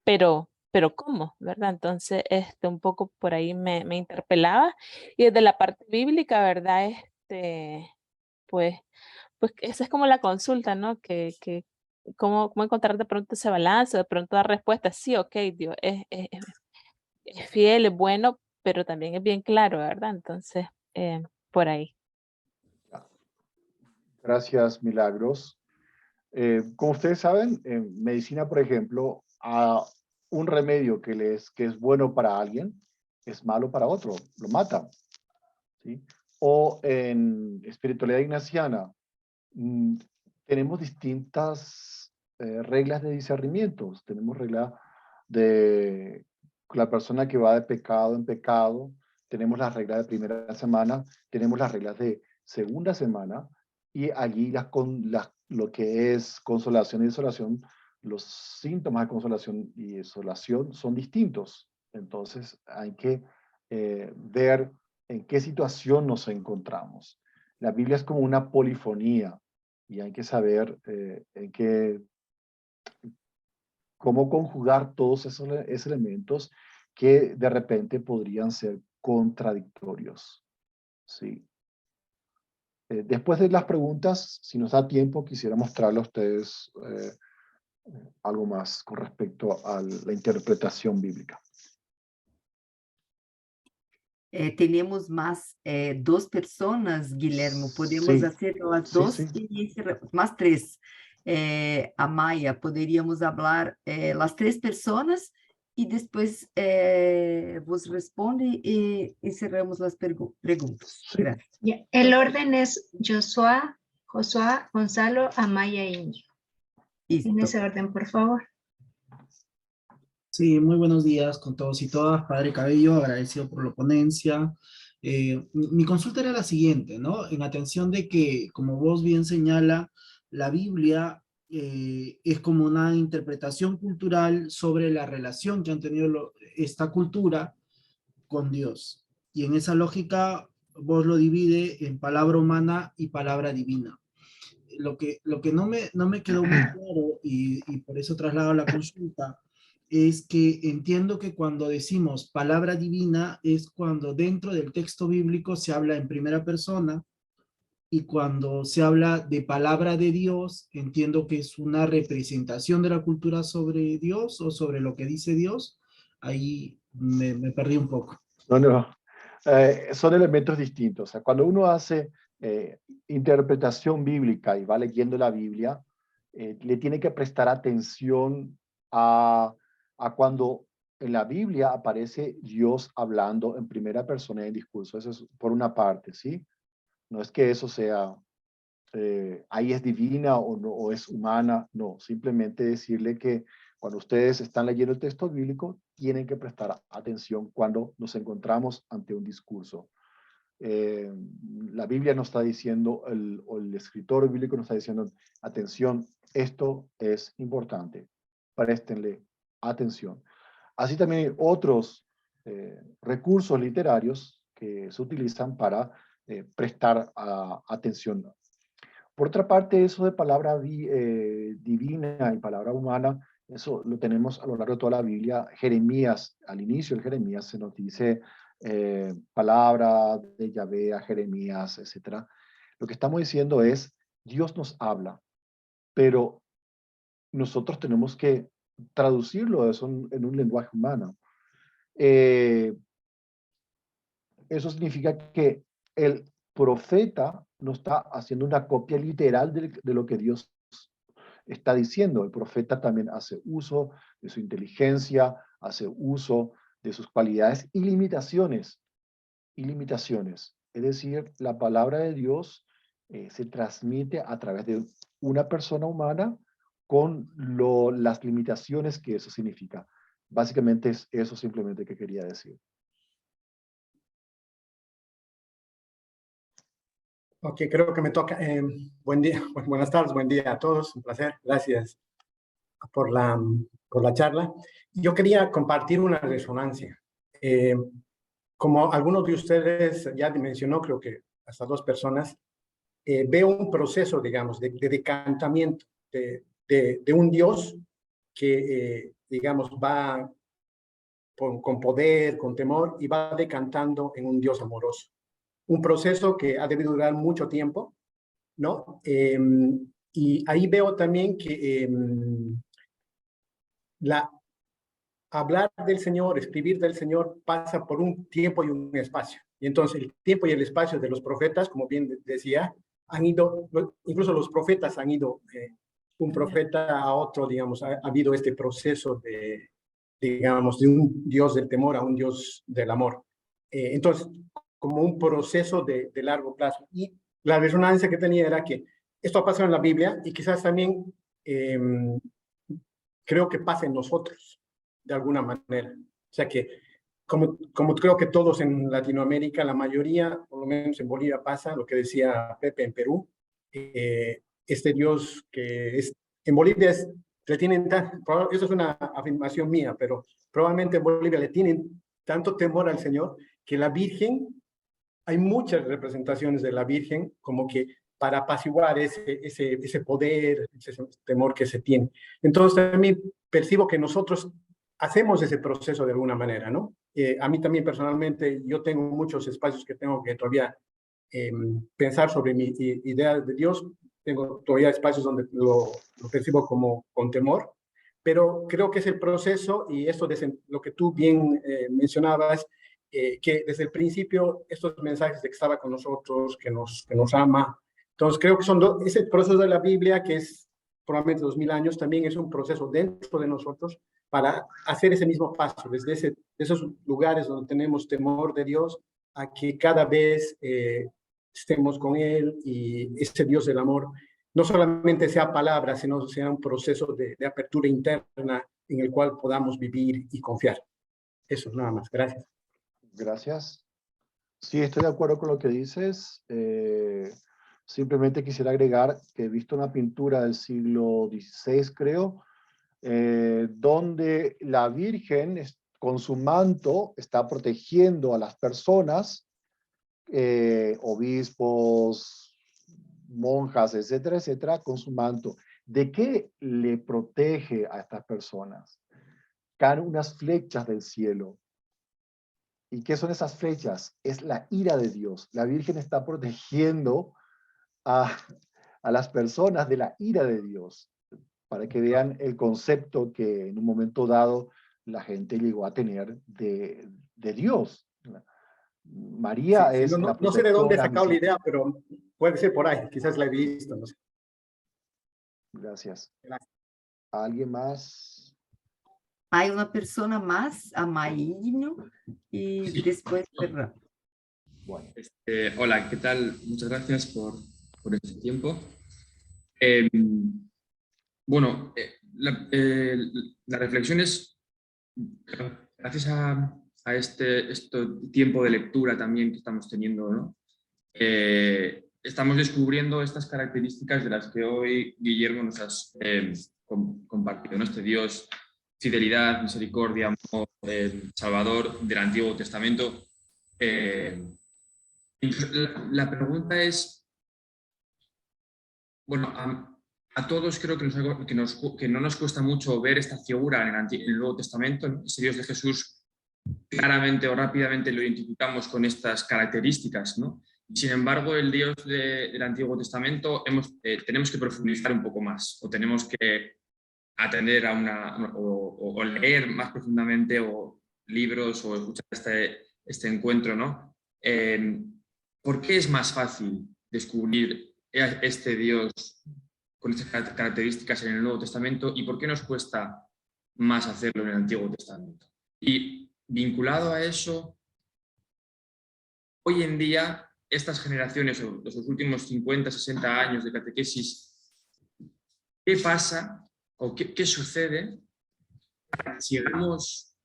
pero ¿cómo? ¿Verdad? Entonces, un poco por ahí me interpelaba. Y desde la parte bíblica, ¿verdad? Pues, pues esa es como la consulta, ¿no? ¿Cómo encontrar de pronto ese balance, de pronto dar respuesta? Sí, ok, Dios es fiel, es bueno, pero también es bien claro, ¿verdad? Entonces, por ahí. Gracias, Milagros. Como ustedes saben, en medicina, por ejemplo, un remedio que es bueno para alguien es malo para otro, lo mata. ¿Sí? O en espiritualidad ignaciana, tenemos distintas reglas de discernimiento. Tenemos regla de la persona que va de pecado en pecado, tenemos las reglas de primera semana, tenemos las reglas de segunda semana, y allí lo que es consolación y desolación los síntomas de consolación y desolación son distintos. Entonces hay que ver en qué situación nos encontramos. La Biblia es como una polifonía y hay que saber cómo conjugar todos esos elementos que de repente podrían ser contradictorios. Sí. Después de las preguntas, si nos da tiempo, quisiera mostrarle a ustedes algo más con respecto a la interpretación bíblica. Tenemos más dos personas, Guillermo. Podemos Sí, hacer las sí, dos sí. y más tres. Amaya, poderíamos hablar las tres personas y después vos responde y cerramos las preguntas. Sí. Gracias. Ya, el orden es Joshua, Gonzalo, Amaya e Íñigo. En Listo. ese orden, por favor. Sí, muy buenos días con todos y todas. Padre Cabello, agradecido por la ponencia. Mi consulta era la siguiente, ¿no? En atención de que, como vos bien señala, la Biblia es como una interpretación cultural sobre la relación que han tenido esta cultura con Dios. Y en esa lógica, vos lo divide en palabra humana y palabra divina. Lo que no me quedó muy claro, y por eso traslado la consulta, es que entiendo que cuando decimos palabra divina es cuando dentro del texto bíblico se habla en primera persona, y cuando se habla de palabra de Dios, entiendo que es una representación de la cultura sobre Dios o sobre lo que dice Dios. Ahí me perdí un poco. No. Son elementos distintos. O sea, cuando uno hace interpretación bíblica y va leyendo la Biblia, le tiene que prestar atención a cuando en la Biblia aparece Dios hablando en primera persona en discurso. Eso es por una parte, ¿sí? No es que eso sea, ahí es divina o, no, o es humana, no. Simplemente decirle que cuando ustedes están leyendo el texto bíblico, tienen que prestar atención cuando nos encontramos ante un discurso. La Biblia nos está diciendo, o el escritor bíblico nos está diciendo, atención, esto es importante, préstenle atención. Así también hay otros recursos literarios que se utilizan para prestar atención. Por otra parte, eso de palabra divina y palabra humana, eso lo tenemos a lo largo de toda la Biblia. Jeremías, al inicio de Jeremías se nos dice palabra de Yahvé a Jeremías, etc. Lo que estamos diciendo es, Dios nos habla, pero nosotros tenemos que traducirlo eso en un lenguaje humano. Eso significa que el profeta no está haciendo una copia literal de lo que Dios está diciendo. El profeta también hace uso de su inteligencia, hace uso de sus cualidades y limitaciones. Es decir, la palabra de Dios se transmite a través de una persona humana con las limitaciones que eso significa. Básicamente es eso simplemente que quería decir. Ok, creo que me toca. Buen día, buenas tardes, buen día a todos. Un placer. Gracias por la charla. Yo quería compartir una resonancia. Como algunos de ustedes ya mencionó, creo que hasta dos personas, veo un proceso, digamos, de decantamiento de un Dios que, digamos, va con poder, con temor, y va decantando en un Dios amoroso. Un proceso que ha debido durar mucho tiempo, ¿no? Y ahí veo también que hablar del Señor, escribir del Señor, pasa por un tiempo y un espacio. Y entonces el tiempo y el espacio de los profetas, como bien decía, han ido, incluso los profetas han ido, un profeta a otro, digamos, ha habido este proceso digamos, de un Dios del temor a un Dios del amor. Entonces, como un proceso de largo plazo. Y la resonancia que tenía era que esto ha pasado en la Biblia y quizás también creo que pasa en nosotros, de alguna manera. O sea que, como creo que todos en Latinoamérica, la mayoría, por lo menos en Bolivia pasa, lo que decía Pepe en Perú, este Dios que es, en Bolivia es le tienen eso es una afirmación mía, pero probablemente en Bolivia le tienen tanto temor al Señor que la Virgen, hay muchas representaciones de la Virgen como que para apaciguar ese poder, ese temor que se tiene. Entonces también percibo que nosotros hacemos ese proceso de alguna manera, ¿no? A mí también personalmente, yo tengo muchos espacios que tengo que todavía pensar sobre mi idea de Dios. Tengo todavía espacios donde lo percibo como con temor, pero creo que es el proceso y esto desde lo que tú bien mencionabas, que desde el principio estos mensajes de que estaba con nosotros, que nos ama. Entonces creo que son ese proceso de la Biblia que es probablemente 2000 años, también es un proceso dentro de nosotros para hacer ese mismo paso, desde esos lugares donde tenemos temor de Dios, a que cada vez estemos con Él y ese Dios del amor no solamente sea palabra, sino sea un proceso de apertura interna en el cual podamos vivir y confiar. Eso nada más. Gracias. Gracias. Sí, estoy de acuerdo con lo que dices. Simplemente quisiera agregar que he visto una pintura del siglo XVI, creo, donde la Virgen con su manto está protegiendo a las personas, obispos, monjas, etcétera, etcétera, con su manto. ¿De qué le protege a estas personas? Caen unas flechas del cielo. ¿Y qué son esas flechas? Es la ira de Dios. La Virgen está protegiendo a las personas de la ira de Dios, para que vean el concepto que en un momento dado la gente llegó a tener de Dios. María Sí, es la no sé de dónde he protectora. sacado la idea, pero puede ser por ahí, quizás la he visto, no sé. Gracias. ¿Alguien más? Hay una persona más, Amaíño, y después Ferran. Bueno. Hola, ¿qué tal? Muchas gracias por este tiempo. Bueno, la reflexión es, gracias a este tiempo de lectura también que estamos teniendo, ¿no? Estamos descubriendo estas características de las que hoy Guillermo nos has compartido, ¿no? Este Dios, fidelidad, misericordia, amor, Salvador del Antiguo Testamento. La pregunta es, bueno, a todos creo que no nos cuesta mucho ver esta figura en el Nuevo Testamento, ¿no? Ese Dios de Jesús, claramente o rápidamente lo identificamos con estas características, ¿no? Sin embargo, el Dios del Antiguo Testamento tenemos que profundizar un poco más, o tenemos que atender a o leer más profundamente, o libros, o escuchar este encuentro, ¿no? ¿Por qué es más fácil descubrir este Dios con estas características en el Nuevo Testamento y por qué nos cuesta más hacerlo en el Antiguo Testamento? Y vinculado a eso, hoy en día, estas generaciones, o los últimos 50, 60 años de catequesis, ¿qué pasa o qué sucede si seguimos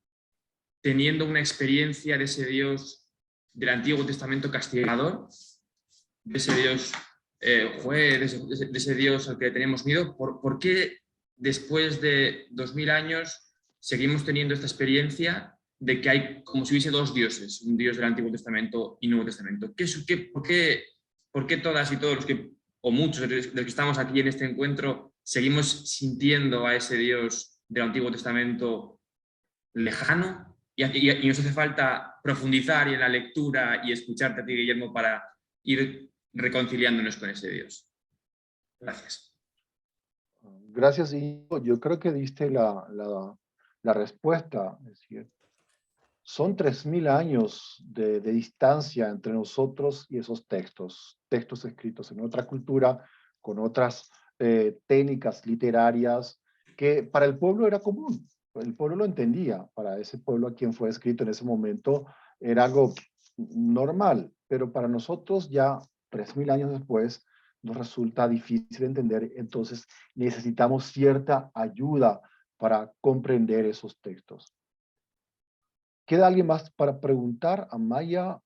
teniendo una experiencia de ese Dios del Antiguo Testamento castigador, de ese Dios juez, de ese Dios al que tenemos miedo? ¿Por qué después de 2000 años seguimos teniendo esta experiencia de que hay como si hubiese dos dioses, un Dios del Antiguo Testamento y Nuevo Testamento? ¿Por qué todas y todos los que, o muchos de los que estamos aquí en este encuentro, seguimos sintiendo a ese Dios del Antiguo Testamento lejano? Y nos hace falta profundizar en la lectura y escucharte a ti, Guillermo, para ir reconciliándonos con ese Dios. Gracias. Gracias, Íñigo. Yo creo que diste la respuesta. Es decir, son 3000 años de distancia entre nosotros y esos textos escritos en otra cultura, con otras técnicas literarias, que para el pueblo era común. El pueblo lo entendía. Para ese pueblo a quien fue escrito en ese momento era algo normal, pero para nosotros ya 3000 años después nos resulta difícil entender. Entonces necesitamos cierta ayuda para comprender esos textos. ¿Queda alguien más para preguntar? Amaya.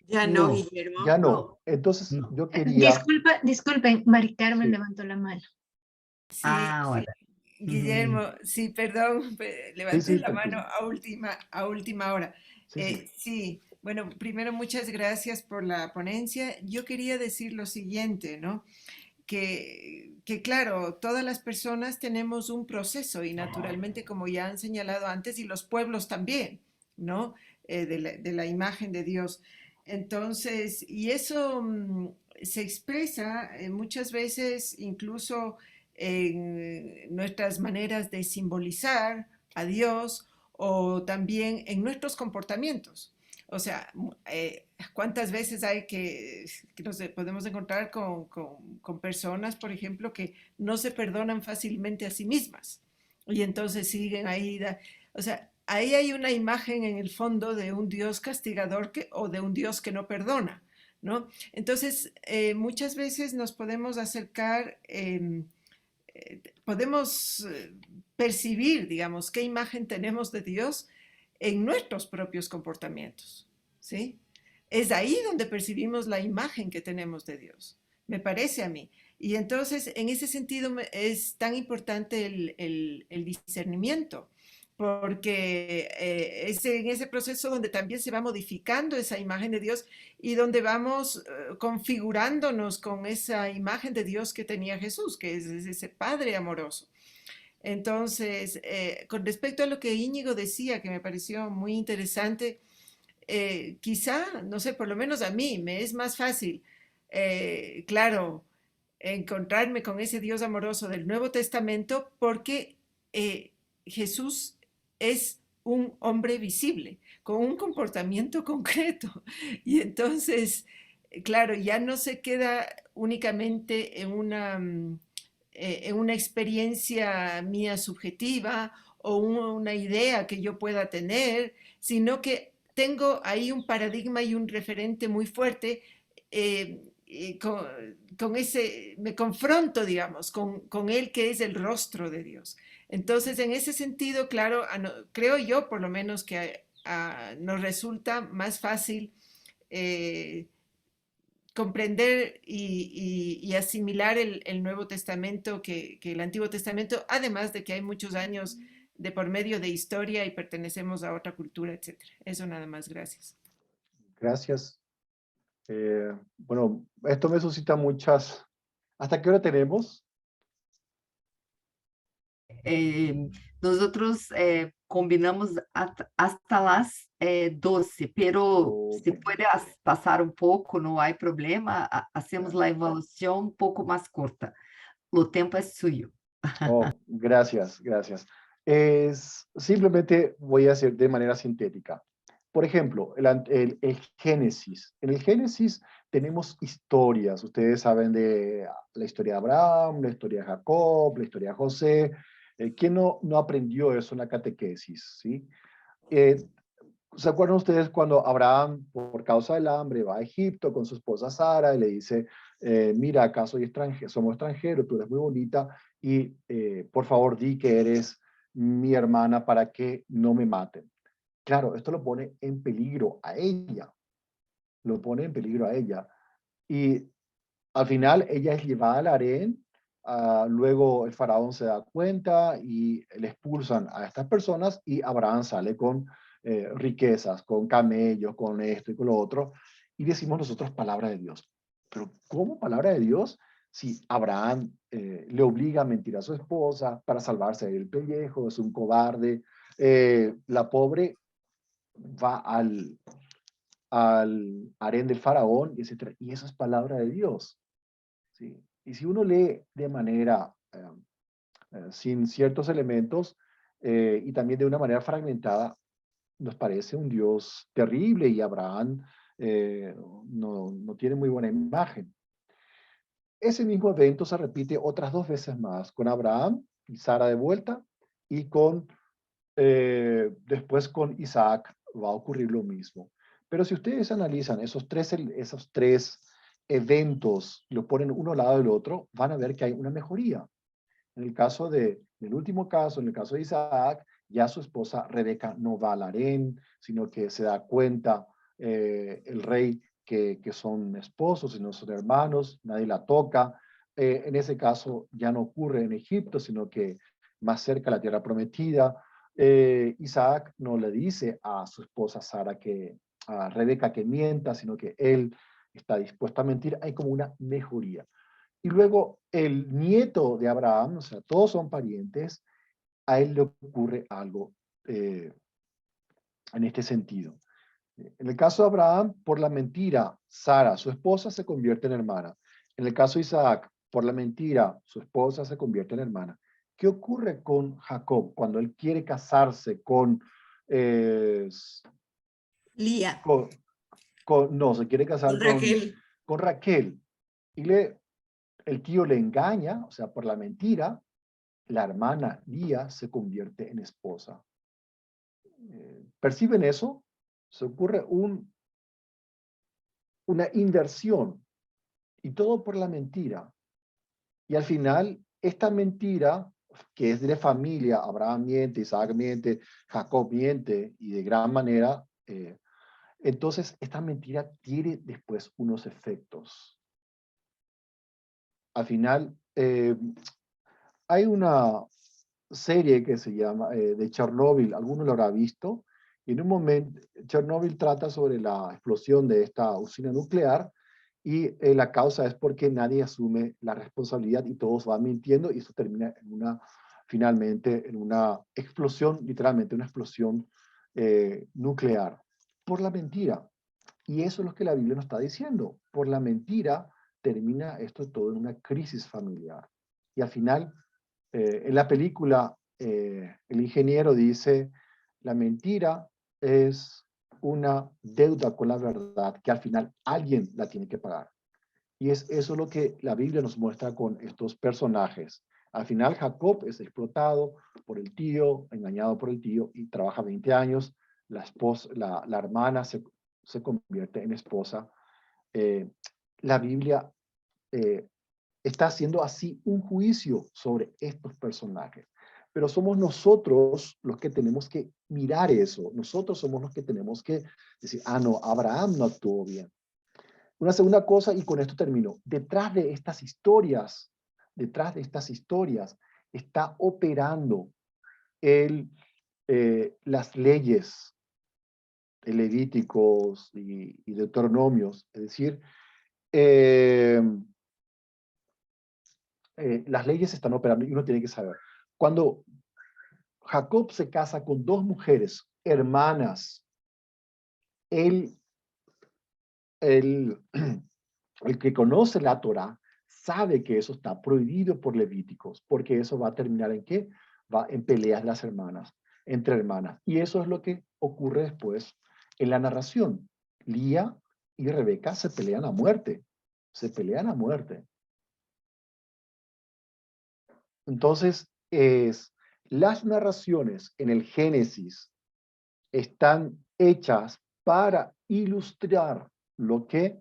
Ya no, Guillermo. Ya no. Entonces yo quería... Disculpen, Mari Carmen levantó la mano. Sí, Ahora. Guillermo, sí, perdón, levanté sí, la mano tranquilo. a última hora. Sí. Sí, bueno, primero muchas gracias por la ponencia. Yo quería decir lo siguiente, ¿no? Que claro, todas las personas tenemos un proceso y naturalmente, como ya han señalado antes, y los pueblos también, ¿no? De la imagen de Dios. Entonces, y eso se expresa muchas veces incluso en nuestras maneras de simbolizar a Dios o también en nuestros comportamientos. O sea, ¿cuántas veces hay que nos podemos encontrar con personas, por ejemplo, que no se perdonan fácilmente a sí mismas y entonces siguen ahí? O sea, ahí hay una imagen en el fondo de un Dios castigador o de un Dios que no perdona, ¿no? Entonces, muchas veces nos podemos acercar, podemos percibir, digamos, qué imagen tenemos de Dios en nuestros propios comportamientos, ¿sí? Es ahí donde percibimos la imagen que tenemos de Dios, me parece a mí. Y entonces, en ese sentido, es tan importante el discernimiento, porque es en ese proceso donde también se va modificando esa imagen de Dios y donde vamos configurándonos con esa imagen de Dios que tenía Jesús, que es ese Padre amoroso. Entonces, con respecto a lo que Íñigo decía, que me pareció muy interesante, quizá, no sé, por lo menos a mí me es más fácil, claro, encontrarme con ese Dios amoroso del Nuevo Testamento porque Jesús es un hombre visible, con un comportamiento concreto. Y entonces, claro, ya no se queda únicamente en una experiencia mía subjetiva o una idea que yo pueda tener, sino que tengo ahí un paradigma y un referente muy fuerte con ese, me confronto, digamos, con él que es el rostro de Dios. Entonces, en ese sentido, claro, creo yo por lo menos que nos resulta más fácil comprender y asimilar el Nuevo Testamento que el Antiguo Testamento, además de que hay muchos años de por medio de historia y pertenecemos a otra cultura, etc. Eso nada más, gracias. Gracias. Bueno, esto me suscita muchas... ¿Hasta qué hora tenemos? Nosotros combinamos hasta las 12, pero se puede pasar un poco, no hay problema. Hacemos la evaluación un poco más corta. Lo tiempo es suyo. Oh, gracias, gracias. Simplemente voy a hacer de manera sintética. Por ejemplo, el Génesis. En el Génesis tenemos historias. Ustedes saben de la historia de Abraham, la historia de Jacob, la historia de José. ¿Quién no aprendió eso en la catequesis? ¿Sí? ¿Se acuerdan ustedes cuando Abraham, por causa del hambre, va a Egipto con su esposa Sara y le dice, mira, acá soy extranjero, somos extranjeros, tú eres muy bonita y por favor di que eres mi hermana para que no me maten? Claro, esto lo pone en peligro a ella, lo pone en peligro a ella. Y al final ella es llevada al harén, luego el faraón se da cuenta y le expulsan a estas personas y Abraham sale con riquezas, con camellos, con esto y con lo otro, y decimos nosotros palabra de Dios. Pero ¿cómo palabra de Dios si Abraham le obliga a mentir a su esposa para salvarse del pellejo? Es un cobarde. La pobre va al harén del faraón, etc. Y eso es palabra de Dios. ¿Sí? Y si uno lee de manera sin ciertos elementos y también de una manera fragmentada, nos parece un Dios terrible y Abraham no tiene muy buena imagen. Ese mismo evento se repite otras 2 veces más, con Abraham y Sara de vuelta, y después con Isaac va a ocurrir lo mismo. Pero si ustedes analizan esos tres eventos, los ponen uno al lado del otro, van a ver que hay una mejoría. En el caso del último caso, en el caso de Isaac, ya su esposa Rebeca no va al harén, sino que se da cuenta el rey que son esposos y no son hermanos, nadie la toca. en ese caso ya no ocurre en Egipto, sino que más cerca a la tierra prometida. Isaac no le dice a su esposa Sara, a Rebeca, que mienta, sino que él está dispuesto a mentir. Hay como una mejoría. Y luego el nieto de Abraham, o sea, todos son parientes, a él le ocurre algo en este sentido. En el caso de Abraham, por la mentira, Sara, su esposa, se convierte en hermana. En el caso de Isaac, por la mentira, su esposa se convierte en hermana. ¿Qué ocurre con Jacob cuando él quiere casarse con Lía. No, se quiere casar con Raquel? Y el tío le engaña, o sea, por la mentira, la hermana Lía se convierte en esposa. ¿Perciben eso? Se ocurre una inversión, y todo por la mentira. Y al final, esta mentira, que es de familia, Abraham miente, Isaac miente, Jacob miente, y de gran manera, entonces esta mentira tiene después unos efectos. Al final, hay una serie que se llama de Chernobyl, alguno lo habrá visto, y en un momento, Chernobyl trata sobre la explosión de esta usina nuclear, y la causa es porque nadie asume la responsabilidad y todos van mintiendo, y eso termina finalmente en una explosión, literalmente una explosión nuclear, por la mentira. Y eso es lo que la Biblia nos está diciendo. Por la mentira termina esto todo en una crisis familiar. Y al final, en la película, el ingeniero dice, la mentira es una deuda con la verdad que al final alguien la tiene que pagar. Y es eso lo que la Biblia nos muestra con estos personajes. Al final Jacob es explotado por el tío, engañado por el tío, y trabaja 20 años. La hermana se convierte en esposa. La Biblia está haciendo así un juicio sobre estos personajes. Pero somos nosotros los que tenemos que mirar eso. Nosotros somos los que tenemos que decir, no, Abraham no actuó bien. Una segunda cosa, y con esto termino. Detrás de estas historias está operando las leyes de Levíticos y Deuteronomios. Es decir, las leyes están operando y uno tiene que saber. Cuando Jacob se casa con dos mujeres hermanas, el que conoce la Torá sabe que eso está prohibido por Levíticos, porque eso va a terminar ¿en qué? Va en peleas entre hermanas. Y eso es lo que ocurre después en la narración. Lía y Rebeca se pelean a muerte. Entonces, las narraciones en el Génesis están hechas para ilustrar lo que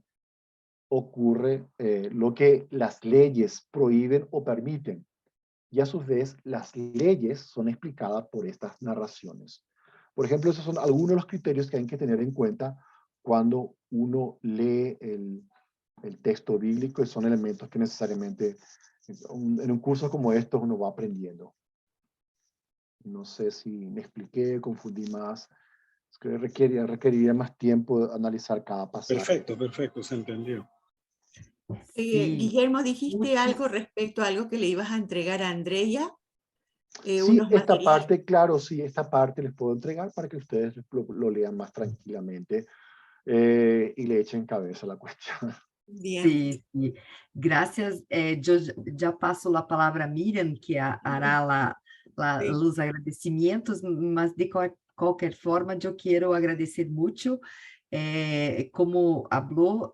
ocurre, lo que las leyes prohíben o permiten. Y a su vez, las leyes son explicadas por estas narraciones. Por ejemplo, esos son algunos de los criterios que hay que tener en cuenta cuando uno lee el texto bíblico, y son elementos que necesariamente en un curso como estos uno va aprendiendo. No sé si me expliqué, confundí más. Es que requeriría más tiempo de analizar cada pasaje. Perfecto, se entendió. Guillermo, dijiste algo respecto a algo que le ibas a entregar a Andrea. Sí, esta parte, claro, sí, esta parte les puedo entregar para que ustedes lo lean más tranquilamente y le echen cabeza a la cuestión. Bien. Sí, sí. Gracias. Yo ya paso la palabra a Miriam, que hará los agradecimientos, mas de cualquier forma yo quiero agradecer mucho. Como habló,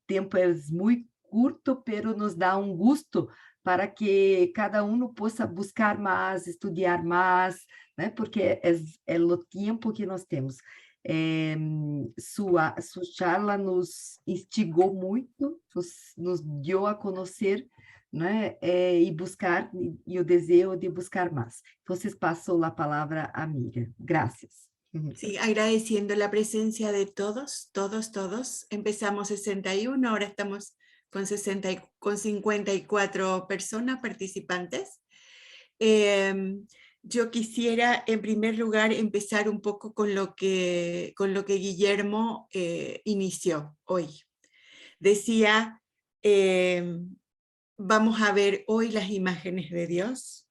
tiempo es muy curto, pero nos da un gusto para que cada uno possa buscar mais, estudar mais, né? Porque é o tempo que nós temos. Sua charla nos instigou muito, nos deu a conhecer, né? E buscar, e o desejo de buscar mais. Então, passo a palavra a Miriam. Gracias. Sí, agradeciendo la presencia de todos. Empezamos 61, ahora estamos con 54 personas participantes. Yo quisiera en primer lugar empezar un poco con lo que Guillermo inició hoy. Decía, vamos a ver hoy las imágenes de Dios,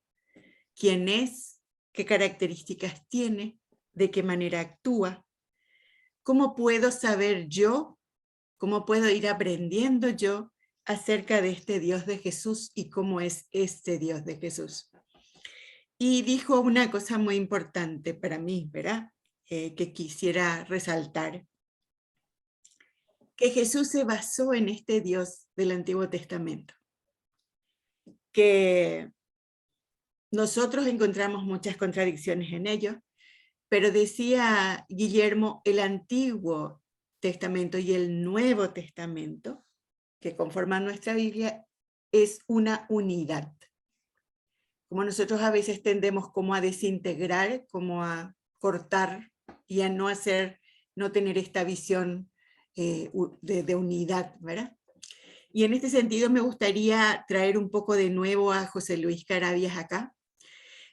quién es, qué características tiene, de qué manera actúa, cómo puedo saber yo, cómo puedo ir aprendiendo yo acerca de este Dios de Jesús y cómo es este Dios de Jesús. Y dijo una cosa muy importante para mí, ¿verdad? Que quisiera resaltar. Que Jesús se basó en este Dios del Antiguo Testamento. Que nosotros encontramos muchas contradicciones en ello, pero decía Guillermo, el Antiguo Testamento y el Nuevo Testamento, que conforman nuestra Biblia, es una unidad. Como nosotros a veces tendemos como a desintegrar, como a cortar y a no tener esta visión de unidad, ¿verdad? Y en este sentido me gustaría traer un poco de nuevo a José Luis Carabias acá.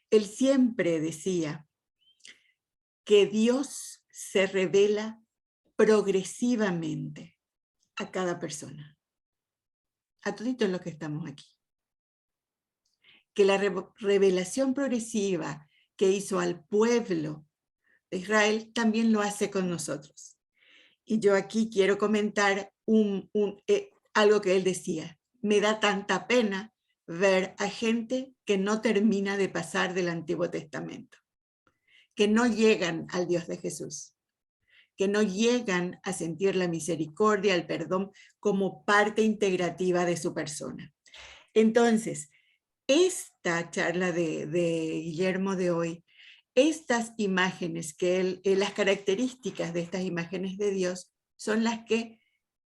Él siempre decía que Dios se revela progresivamente a cada persona, a toditos los que estamos aquí. Que la revelación progresiva que hizo al pueblo de Israel también lo hace con nosotros. Y yo aquí quiero comentar algo que él decía. Me da tanta pena ver a gente que no termina de pasar del Antiguo Testamento, que no llegan al Dios de Jesús, que no llegan a sentir la misericordia, el perdón como parte integrativa de su persona. Entonces, esta charla de Guillermo de hoy, estas imágenes, las características de estas imágenes de Dios son las que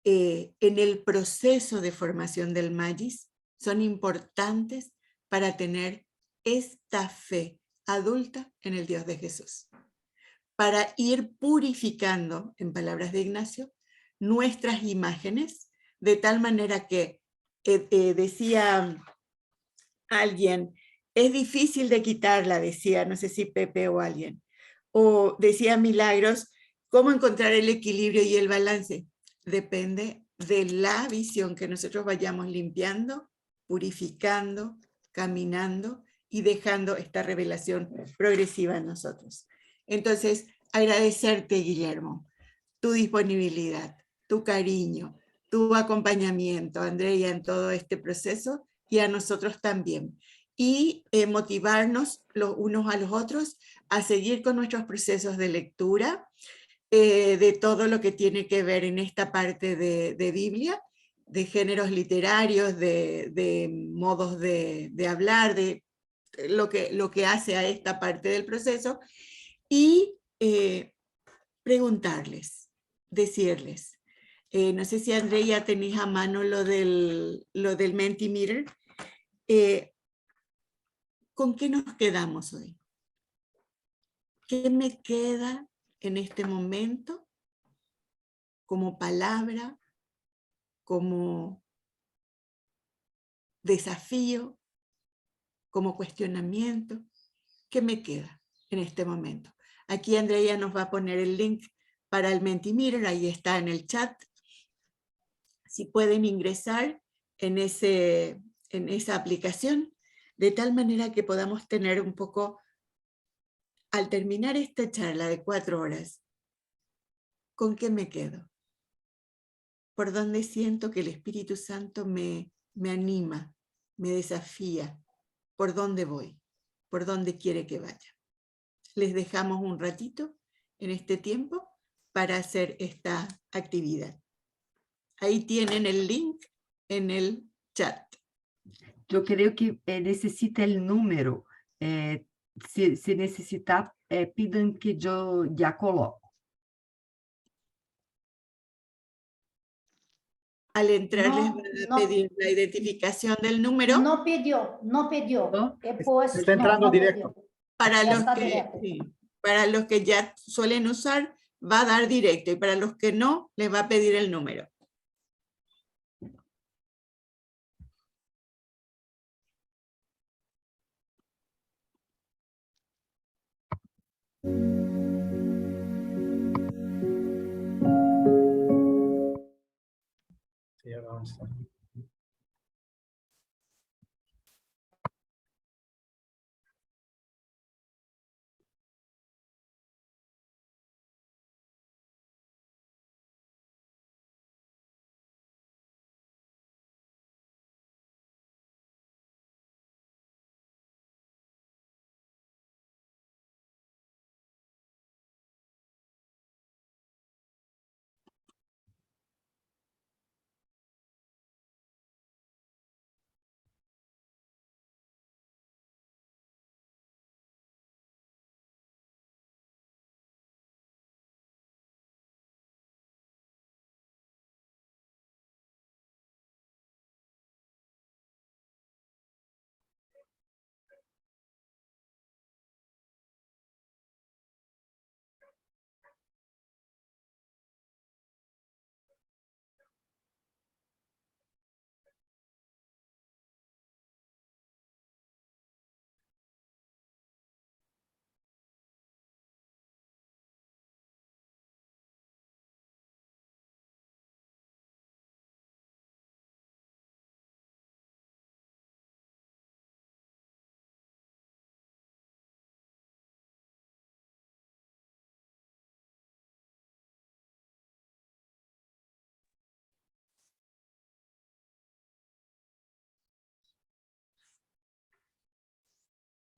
en el proceso de formación del Magis son importantes para tener esta fe adulta en el Dios de Jesús. Para ir purificando, en palabras de Ignacio, nuestras imágenes, de tal manera que decía alguien, es difícil de quitarla, decía, no sé si Pepe o alguien, o decía Milagros, ¿cómo encontrar el equilibrio y el balance? Depende de la visión que nosotros vayamos limpiando, purificando, caminando y dejando esta revelación progresiva en nosotros. Entonces, agradecerte, Guillermo, tu disponibilidad, tu cariño, tu acompañamiento, Andrea, en todo este proceso, y a nosotros también. Y motivarnos los unos a los otros a seguir con nuestros procesos de lectura, de todo lo que tiene que ver en esta parte de Biblia, de géneros literarios, de modos de hablar, de lo que hace a esta parte del proceso, y preguntarles, decirles, no sé si Andrea tenéis a mano lo del Mentimeter. ¿Con qué nos quedamos hoy? ¿Qué me queda en este momento como palabra, como desafío, como cuestionamiento? ¿Qué me queda en este momento? Aquí Andrea nos va a poner el link para el Mentimeter, ahí está en el chat. Si pueden ingresar en esa aplicación, de tal manera que podamos tener un poco, al terminar esta charla de 4 horas, ¿con qué me quedo? ¿Por dónde siento que el Espíritu Santo me anima, me desafía? ¿Por dónde voy? ¿Por dónde quiere que vaya? Les dejamos un ratito en este tiempo para hacer esta actividad. Ahí tienen el link en el chat. Yo creo que necesita el número. Se necesitar, piden que yo ya coloco. Al entrar les van a pedir la identificación del número. No pidió. Después, Está entrando directo. Para Ya los, está que, directo. sí, para los que ya suelen usar, va a dar directo. Y para los que no, les va a pedir el número. Sí, avanza.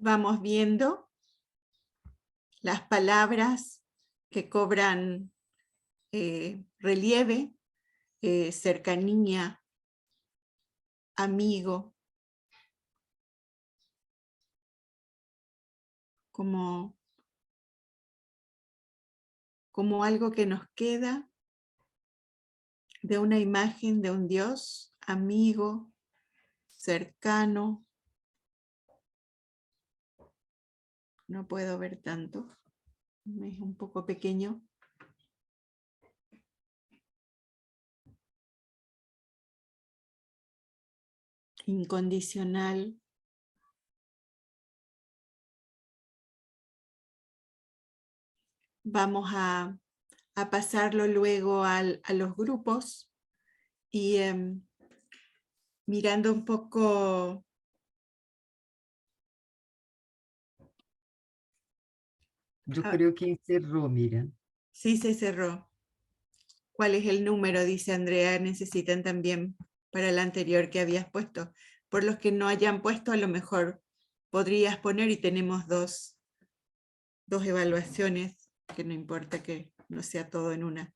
Vamos viendo las palabras que cobran relieve, cercanía, amigo, como algo que nos queda de una imagen de un Dios amigo, cercano. No puedo ver tanto, es un poco pequeño. Incondicional. Vamos a pasarlo luego a los grupos y mirando un poco Yo creo que cerró, Miriam. Sí, se cerró. ¿Cuál es el número? Dice Andrea, necesitan también para el anterior que habías puesto. Por los que no hayan puesto, a lo mejor podrías poner y tenemos dos evaluaciones, que no importa que no sea todo en una.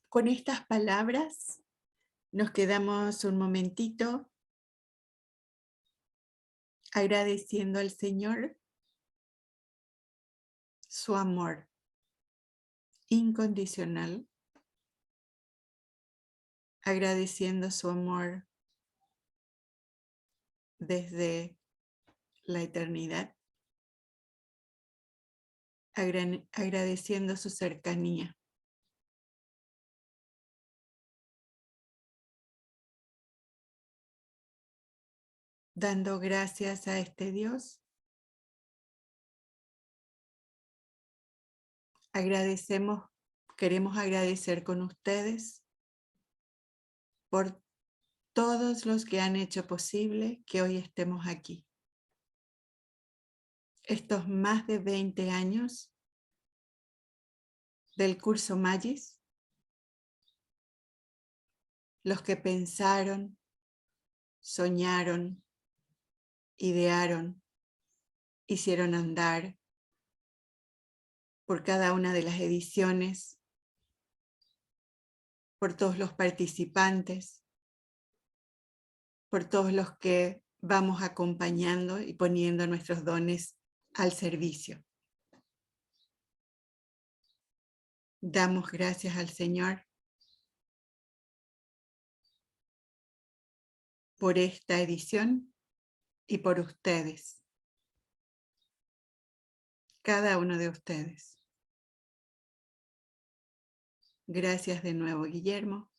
Con estas palabras nos quedamos un momentito agradeciendo al Señor su amor incondicional, agradeciendo su amor desde la eternidad, agradeciendo su cercanía. Dando gracias a este Dios. Queremos agradecer con ustedes por todos los que han hecho posible que hoy estemos aquí. Estos más de 20 años del curso Magis, los que pensaron, soñaron, idearon, hicieron andar por cada una de las ediciones, por todos los participantes, por todos los que vamos acompañando y poniendo nuestros dones al servicio. Damos gracias al Señor por esta edición y por ustedes, cada uno de ustedes. Gracias de nuevo, Guillermo.